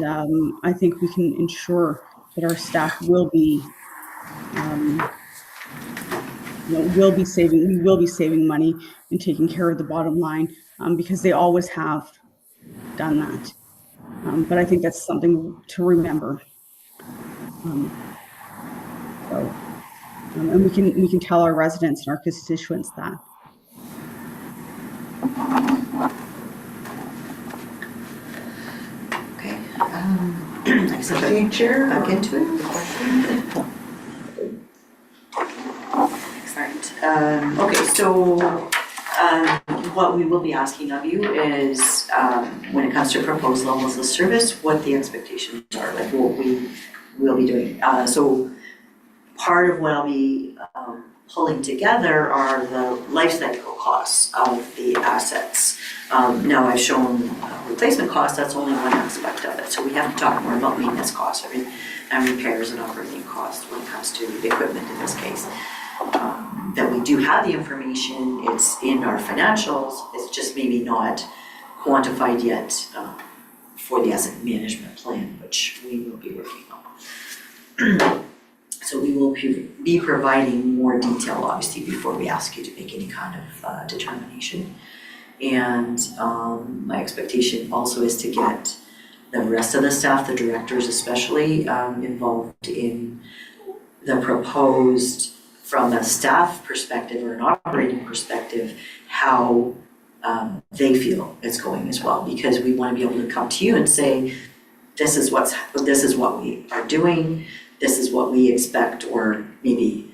I think we can ensure that our staff will be we will be saving money and taking care of the bottom line, because they always have done that. But I think that's something to remember. And we can tell our residents and our constituents that. Okay. I guess I'll back into it. Excellent. Okay, so what we will be asking of you is, when it comes to proposed levels of service, what the expectations are, like what we will be doing. So part of what I'll be pulling together are the life cycle costs of the assets. Now I've shown replacement costs, that's only one aspect of it. So we have to talk more about maintenance costs and repairs and operating costs when it comes to the equipment in this case. That we do have the information, it's in our financials, it's just maybe not quantified yet for the asset management plan, which we will be working on. So we will be providing more detail, obviously, before we ask you to make any kind of determination. And my expectation also is to get the rest of the staff, the directors especially, involved in the proposed, from a staff perspective or an operating perspective, how they feel it's going as well. Because we want to be able to come to you and say, this is what we are doing, this is what we expect, or maybe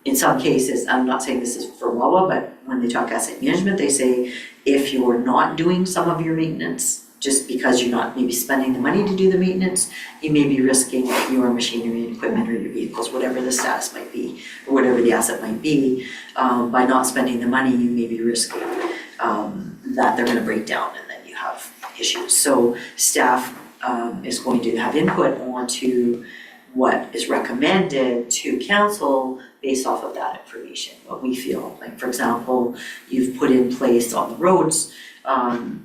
in some cases, I'm not saying this is for Wawa, but when they talk asset management, they say, if you're not doing some of your maintenance, just because you're not maybe spending the money to do the maintenance, you may be risking your machinery and equipment or your vehicles, whatever the status might be, or whatever the asset might be. By not spending the money, you may be risking that they're gonna break down and then you have issues. So staff is going to have input onto what is recommended to council based off of that information, what we feel. Like, for example, you've put in place on the roads,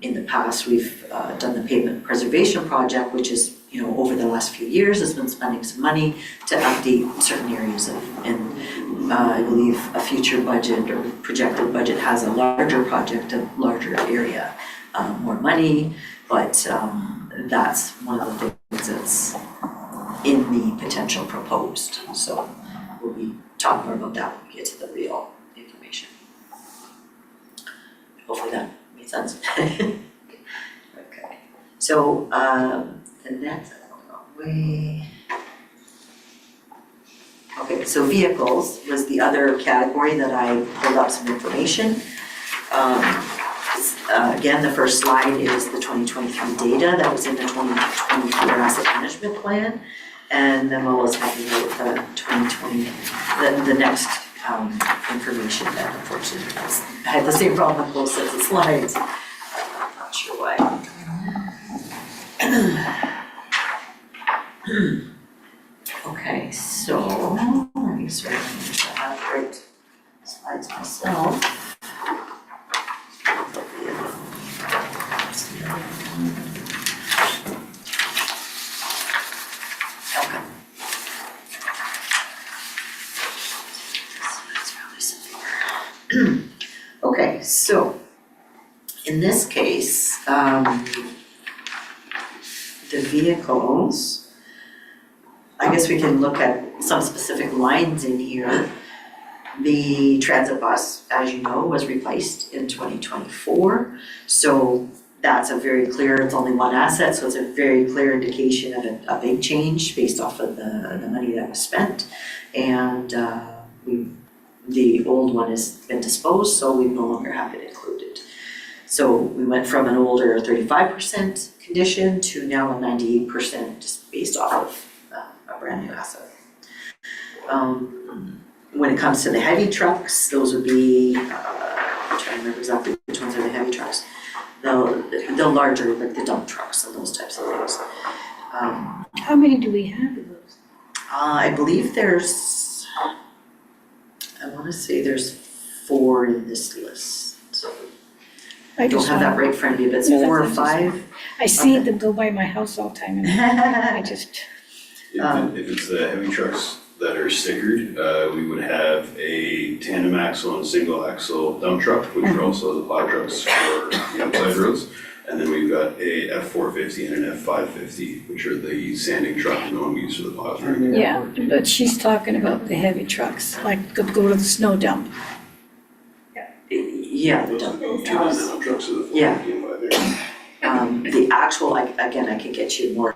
in the past, we've done the pavement preservation project, which is, over the last few years, has been spending some money to update certain areas and I believe a future budget or projected budget has a larger project, a larger area, more money, but that's one of the things that's in the potential proposed. So we'll be talking more about that when we get to the real information. Hopefully that made sense. Okay. So the next way. Okay, so vehicles was the other category that I pulled up some information. Again, the first slide is the 2023 data that was in the 2024 asset management plan. And then we'll have you know the 2020, the next information that unfortunately I had the same problem with both sets of slides. I'm not sure why. Okay, so let me sort of finish that out right slides myself. Okay. That's probably simpler. Okay, so in this case, the vehicles, I guess we can look at some specific lines in here. The transit bus, as you know, was replaced in 2024. So that's a very clear, it's only one asset, so it's a very clear indication of a big change based off of the money that was spent. And the old one has been disposed, so we no longer have it included. So we went from an older 35% condition to now a 98% just based off of a brand new asset. When it comes to the heavy trucks, those would be, I'm trying to remember exactly which ones are the heavy trucks. The larger, like the dump trucks and those types of things. How many do we have of those? I believe there's, I wanna say there's 4 in this list. So I I don't just have that want- right in front of me, but it's No, 4 or that's 5. I see Okay. them go by my house all the time and I just, If it's the heavy trucks that are stickered, we would have a tandem axle and single axle dump truck, which are also the plow trucks for the outside roads. And then we've got a F450 and an F550, which are the sanding truck and the one we use for the plow truck. yeah, but she's talking about the heavy trucks, like go to the snow dump. Yeah, the Those are dump the two trucks. dump trucks are the Yeah. 450 and 5. The actual, again, I can get you more,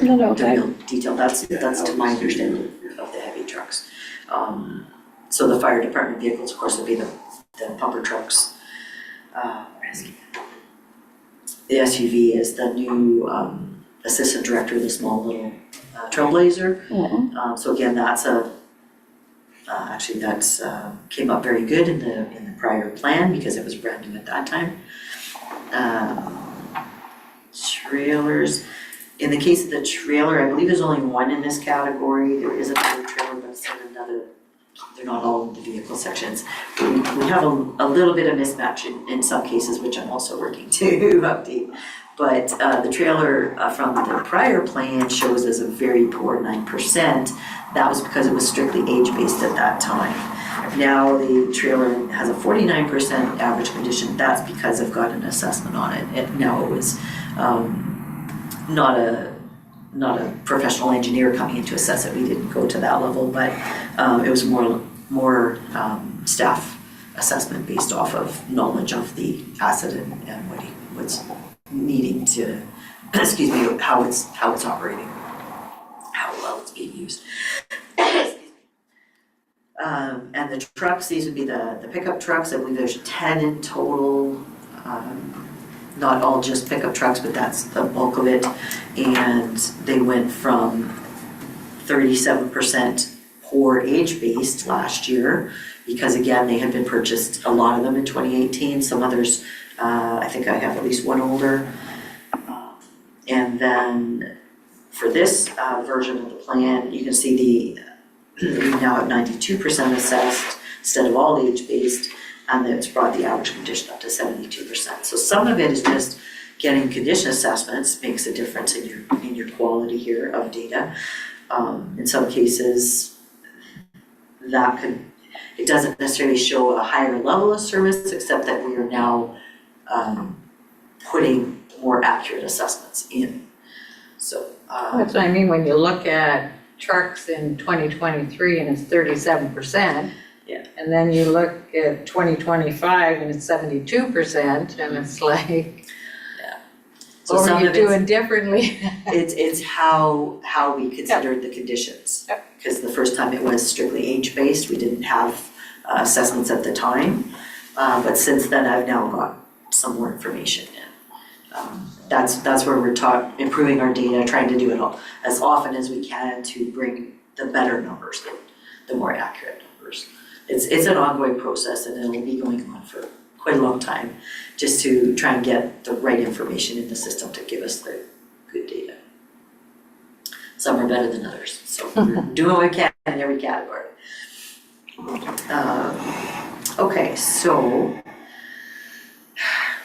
No, the real detail, that's to my understanding of the heavy trucks. So the fire department vehicles, of course, would be the pumper trucks. The SUV is the new assistant director, the small little Trailblazer. So again, that's actually that's came up very good in the prior plan because it was brand new at that time. Trailers, in the case of the trailer, I believe there's only one in this category. There is another trailer, but it's in another, they're not all in the vehicle sections. We have a little bit of mismatch in some cases, which I'm also working to update. But the trailer from the prior plan shows as a very poor 9%. That was because it was strictly age-based at that time. Now the trailer has a 49% average condition. That's because I've got an assessment on it. Now it was not a professional engineer coming in to assess it. We didn't go to that level, but it was more staff assessment based off of knowledge of the asset and what he was needing to, excuse me, how it's operating, how well it's being used. And the trucks, these would be the pickup trucks. I believe there's 10 in total. Not all just pickup trucks, but that's the bulk of it. And they went from 37% poor age-based last year, because again, they had been purchased, a lot of them in 2018, some others, I think I have at least one older. And then for this version of the plan, you can see we now have 92% assessed instead of all age-based, and it's brought the average condition up to 72%. So some of it is just getting condition assessments makes a difference in your quality here of data. In some cases, it doesn't necessarily show a higher level of service, except that we are now putting more accurate assessments in. So That's what I mean, when you look at trucks in 2023 and it's 37%. Yeah. And then you look at 2025 and it's 72%, and it's like, So what some are you of it's- doing differently? It's how we considered the conditions. Yep. Because the first time it was strictly age-based, we didn't have assessments at the time. But since then, I've now got some more information in. That's where we're improving our data, trying to do it all as often as we can to bring the better numbers in, the more accurate numbers. It's an ongoing process, and it'll be going on for quite a long time, just to try and get the right information in the system to give us the good data. some are better than others, so we're doing what we can in every category. Okay, so, what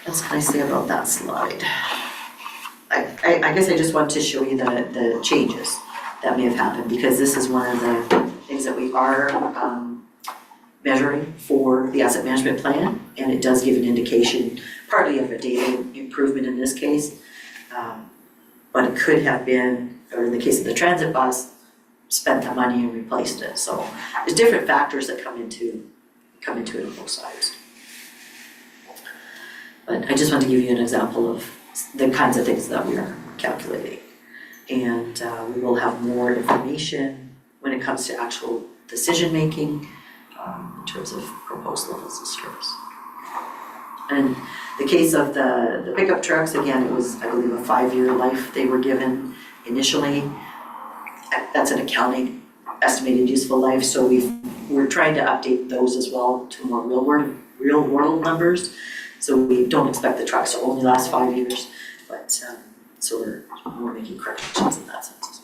else can I say about that slide? I guess I just want to show you the changes that may have happened, because this is one of the things that we are measuring for the asset management plan, and it does give an indication, partly of a data improvement in this case, but it could have been, or in the case of the transit bus, spent the money and replaced it. So there's different factors that come into it on both sides. But I just want to give you an example of the kinds of things that we are calculating. And we will have more information when it comes to actual decision-making in terms of proposed levels of service. And the case of the pickup trucks, again, it was, I believe, a 5-year life they were given initially. That's an accounting estimated useful life, so we're trying to update those as well to more real world numbers. So we don't expect the trucks to only last 5 years, but so we're making corrections in that sense.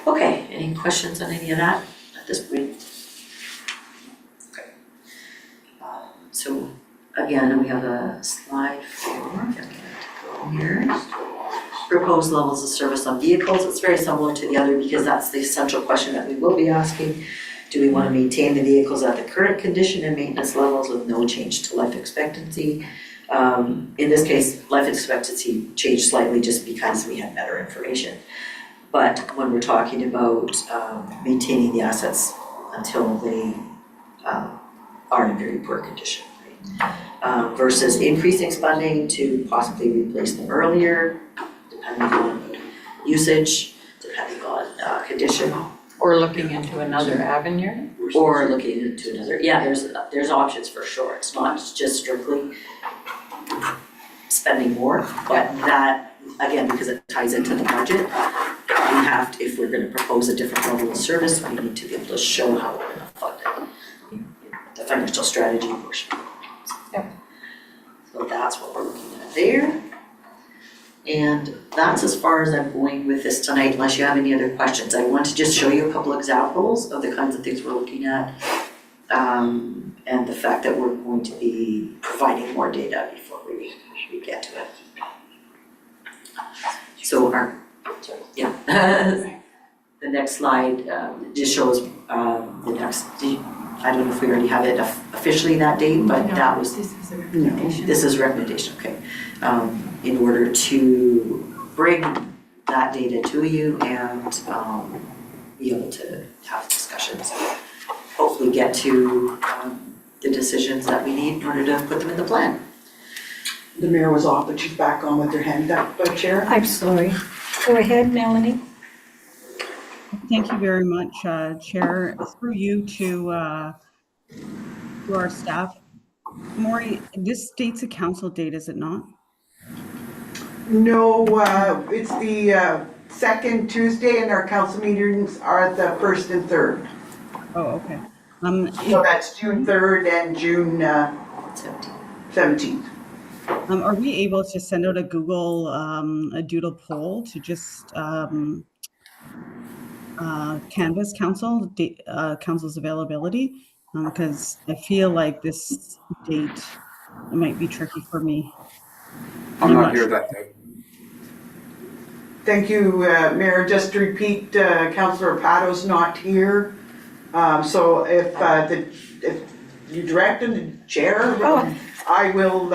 Okay, any questions on any of that at this point? Okay. So again, we have a slide for, go here. Proposed levels of service on vehicles. It's very similar to the other because that's the essential question that we will be asking. Do we want to maintain the vehicles at the current condition and maintenance levels with no change to life expectancy? In this case, life expectancy changed slightly just because we had better information. But when we're talking about maintaining the assets until they are in very poor condition, right? Versus increasing spending to possibly replace them earlier, depending on usage, depending on condition. Or looking into another avenue? Or looking into another, yeah, there's options for sure. It's not just strictly spending more, but that, again, because it ties into the budget, we have to, if we're gonna propose a different level of service, we need to be able to show how we're gonna fund it. The financial strategy portion. Yep. So that's what we're looking at there. And that's as far as I'm going with this tonight, unless you have any other questions. I want to just show you a couple examples of the kinds of things we're looking at, and the fact that we're going to be providing more data before we get to it. So the next slide just shows the next, I don't know if we already have it officially that date, but that was, This is a recommendation. this is recommendation, okay. In order to bring that data to you and be able to have discussions, hopefully get to the decisions that we need in order to put them in the plan. The mayor was off, but she's back on with her hand up, Chair. I'm sorry. Go ahead, Melanie. Thank you very much, Chair. Through you to our staff. Maury, this states a council date, is it not? No, it's the second Tuesday and our council meetings are the 1st and 3rd. Oh, okay. So that's June 3rd and June 17th. Are we able to send out a Google, a doodle poll to just canvass council's availability? Because I feel like this date might be tricky for me. I'm not here that day. Thank you, Mayor. Just to repeat, Councillor Pato's not here. So if you direct him to chair, I will,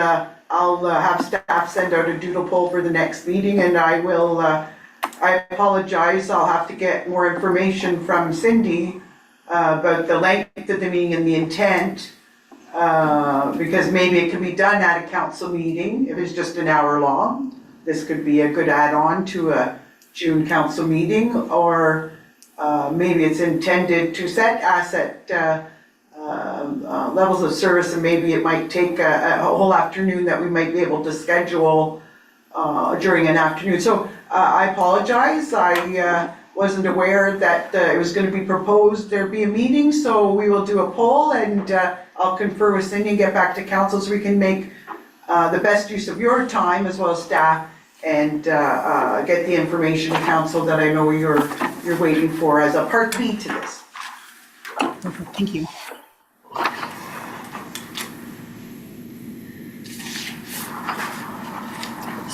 I'll have staff send out a doodle poll for the next meeting, and I will, I apologize, I'll have to get more information from Cindy about the length of the meeting and the intent, because maybe it could be done at a council meeting if it's just an hour long. This could be a good add-on to a June council meeting, or maybe it's intended to set asset levels of service, and maybe it might take a whole afternoon that we might be able to schedule during an afternoon. So I apologize, I wasn't aware that it was going to be proposed there be a meeting, so we will do a poll, and I'll confer with Cindy and get back to council so we can make the best use of your time as well as staff and get the information to council that I know you're waiting for as a part B to this. Perfect, thank you.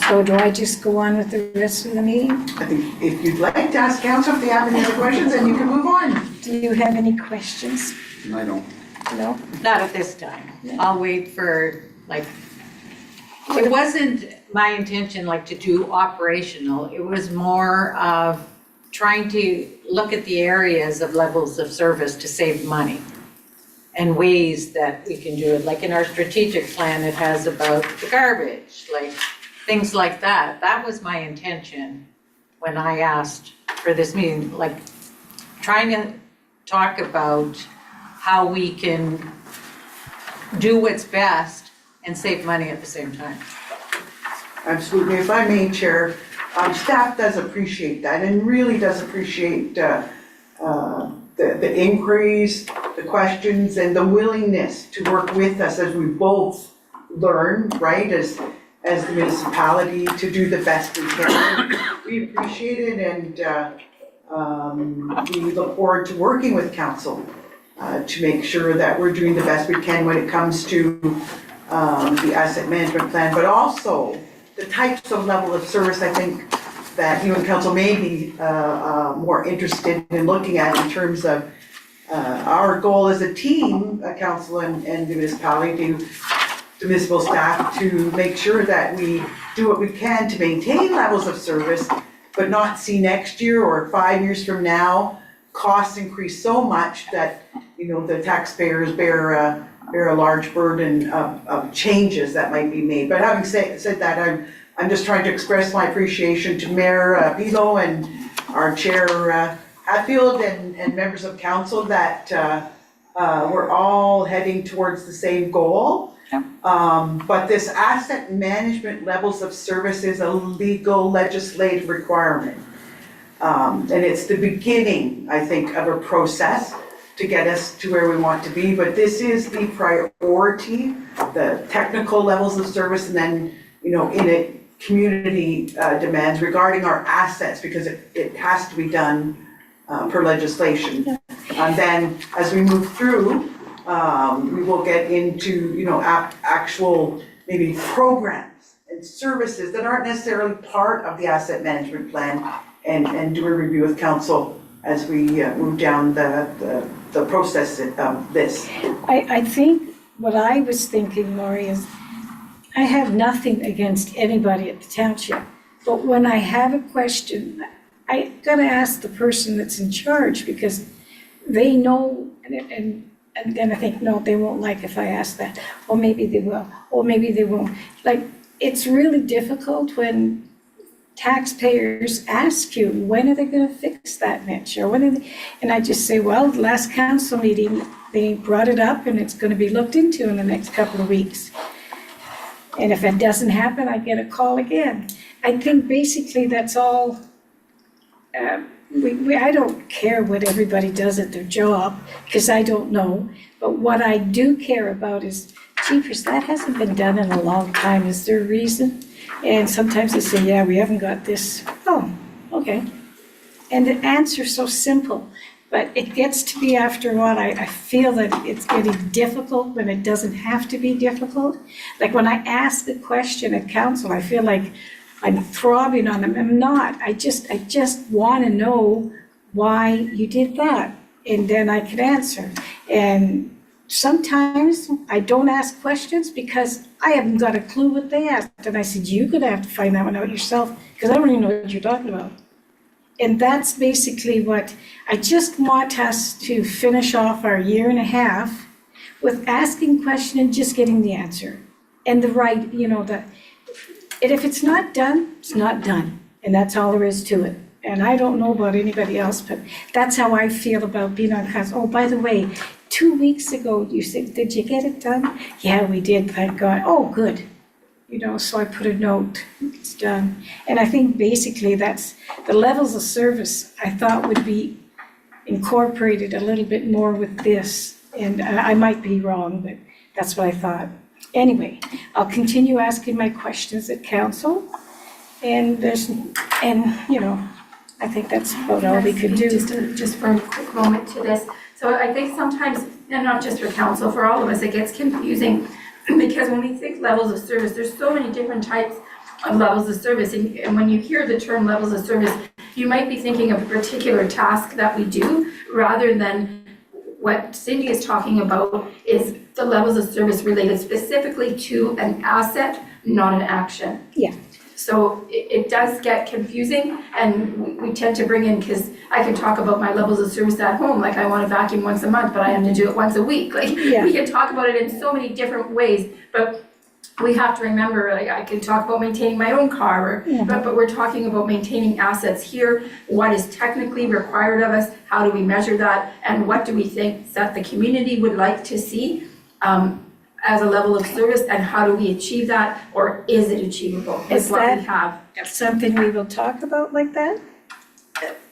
So do I just go on with the rest of the meeting? I think if you'd like to ask council if they have any other questions, then you can move on. Do you have any questions? I don't. No? Not at this time. I'll wait for, like, it wasn't my intention, like, to do operational. It was more of trying to look at the areas of levels of service to save money and ways that we can do it. Like in our strategic plan, it has about the garbage, like, things like that. That was my intention when I asked for this meeting, like, trying to talk about how we can do what's best and save money at the same time. Absolutely. If I may, Chair, staff does appreciate that and really does appreciate the inquiries, the questions, and the willingness to work with us as we both learn, right, as the municipality to do the best we can. We appreciate it, and we look forward to working with council to make sure that we're doing the best we can when it comes to the asset management plan, but also the types of level of service I think that you and council may be more interested in looking at in terms of our goal as a team, council and the municipality, to municipal staff, to make sure that we do what we can to maintain levels of service, but not see next year or 5 years from now costs increase so much that, you know, the taxpayers bear a large burden of changes that might be made. But having said that, I'm just trying to express my appreciation to Mayor Pilo and our Chair Hatfield and members of council that we're all heading towards the same goal. But this asset management levels of service is a legal legislative requirement. And it's the beginning, I think, of a process to get us to where we want to be, but this is the priority, the technical levels of service, and then, you know, in it, community demands regarding our assets, because it has to be done per legislation. And then, as we move through, we will get into, you know, actual maybe programs and services that aren't necessarily part of the asset management plan, and do a review with council as we move down the process of this. I think what I was thinking, Lori, is I have nothing against anybody at the township, but when I have a question, I gotta ask the person that's in charge, because they know, and then I think, no, they won't like if I ask that, or maybe they will, or maybe they won't. Like, it's really difficult when taxpayers ask you, when are they gonna fix that niche, or when are they, and I just say, well, the last council meeting, they brought it up and it's gonna be looked into in the next couple of weeks. And if it doesn't happen, I get a call again. I think basically that's all, I don't care what everybody does at their job, because I don't know, but what I do care about is, jeepers, that hasn't been done in a long time, is there a reason? And sometimes they say, yeah, we haven't got this. Oh, okay. And the answer's so simple, but it gets to be after a while, I feel that it's getting difficult when it doesn't have to be difficult. Like when I ask a question at council, I feel like I'm throbbing on them. I'm not. I just want to know why you did that, and then I can answer. And sometimes I don't ask questions because I haven't got a clue what they asked. And I said, you're going to have to find that one out yourself, because I don't even know what you're talking about. And that's basically what, I just want us to finish off our year and a half with asking questions and just getting the answer. And the right, you know, and if it's not done, it's not done. And that's all there is to it. And I don't know about anybody else, but that's how I feel about being on council. Oh, by the way, 2 weeks ago, you said, did you get it done? Yeah, we did, thank God. Oh, good. You know, so I put a note, it's done. And I think basically that's the levels of service I thought would be incorporated a little bit more with this. And I might be wrong, but that's what I thought. Anyway, I'll continue asking my questions at council. And you know, I think that's about all we could do. Just for a quick moment to this. So I think sometimes, and not just for council, for all of us, it gets confusing because when we think levels of service, there's so many different types of levels of service. And when you hear the term levels of service, you might be thinking of a particular task that we do rather than what Cindy is talking about is the levels of service related specifically to an asset, not an action. Yeah. So it does get confusing and we tend to bring in, because I can talk about my levels of service at home, like I want to vacuum once a month, but I have to do it once a week. Like Yeah. we can talk about it in so many different ways, but we have to remember, like I can talk about maintaining my own car, but we're talking about maintaining assets here. What is technically required of us? How do we measure that? And what do we think that the community would like to see as a level of service? And how do we achieve that? Or is it achievable Is with what we that- have? Something we will talk about like that?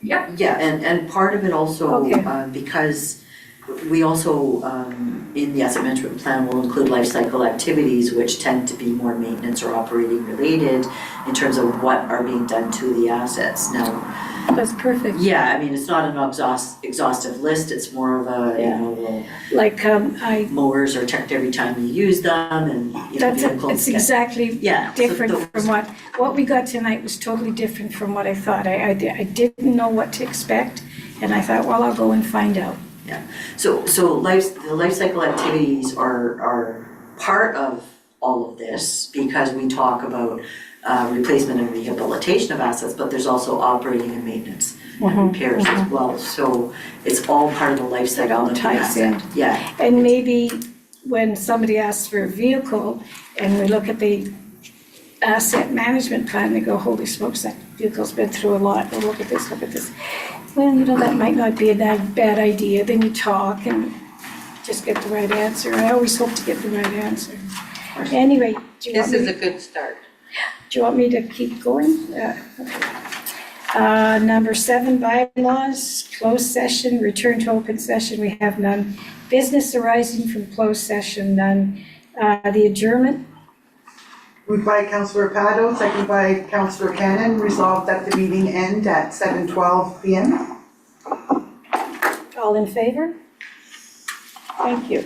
Yeah. Yeah, and part of it also, Okay. because we also, in the asset management plan will include life cycle activities, which tend to be more maintenance or operating related in terms of what are being done to the assets. Now, That's perfect. yeah, I mean, it's not an exhaustive list, it's more of a, you know, well, Like, mowers are checked every time you use them and, you know, vehicles it's get. exactly Yeah. so different those- from what we got tonight was totally different from what I thought. I didn't know what to expect, and I thought, well, I'll go and find out. So the life cycle activities are part of all of this because we talk about replacement and rehabilitation of assets, but there's also operating and maintenance and repairs as well. So it's all part of the life cycle all of the ties in. asset. Yeah, And maybe when somebody asks for a vehicle and we look at the asset management plan, they go, holy smokes, that vehicle's been through a lot. Well, look at this, look at this. Well, you know, that might not be a bad idea. Then you talk and just get the right answer. I always hope to get the right answer. Anyway, do This is a good start. you want me to keep going? Okay. Number 7, bylaws, closed session, return to open session, we have none. Business arising from closed session, none. The adjournment, Moved by Councillor Pado, seconded by Councillor Cannon, resolved that the meeting end at 7:12 PM. all in favor? Thank you.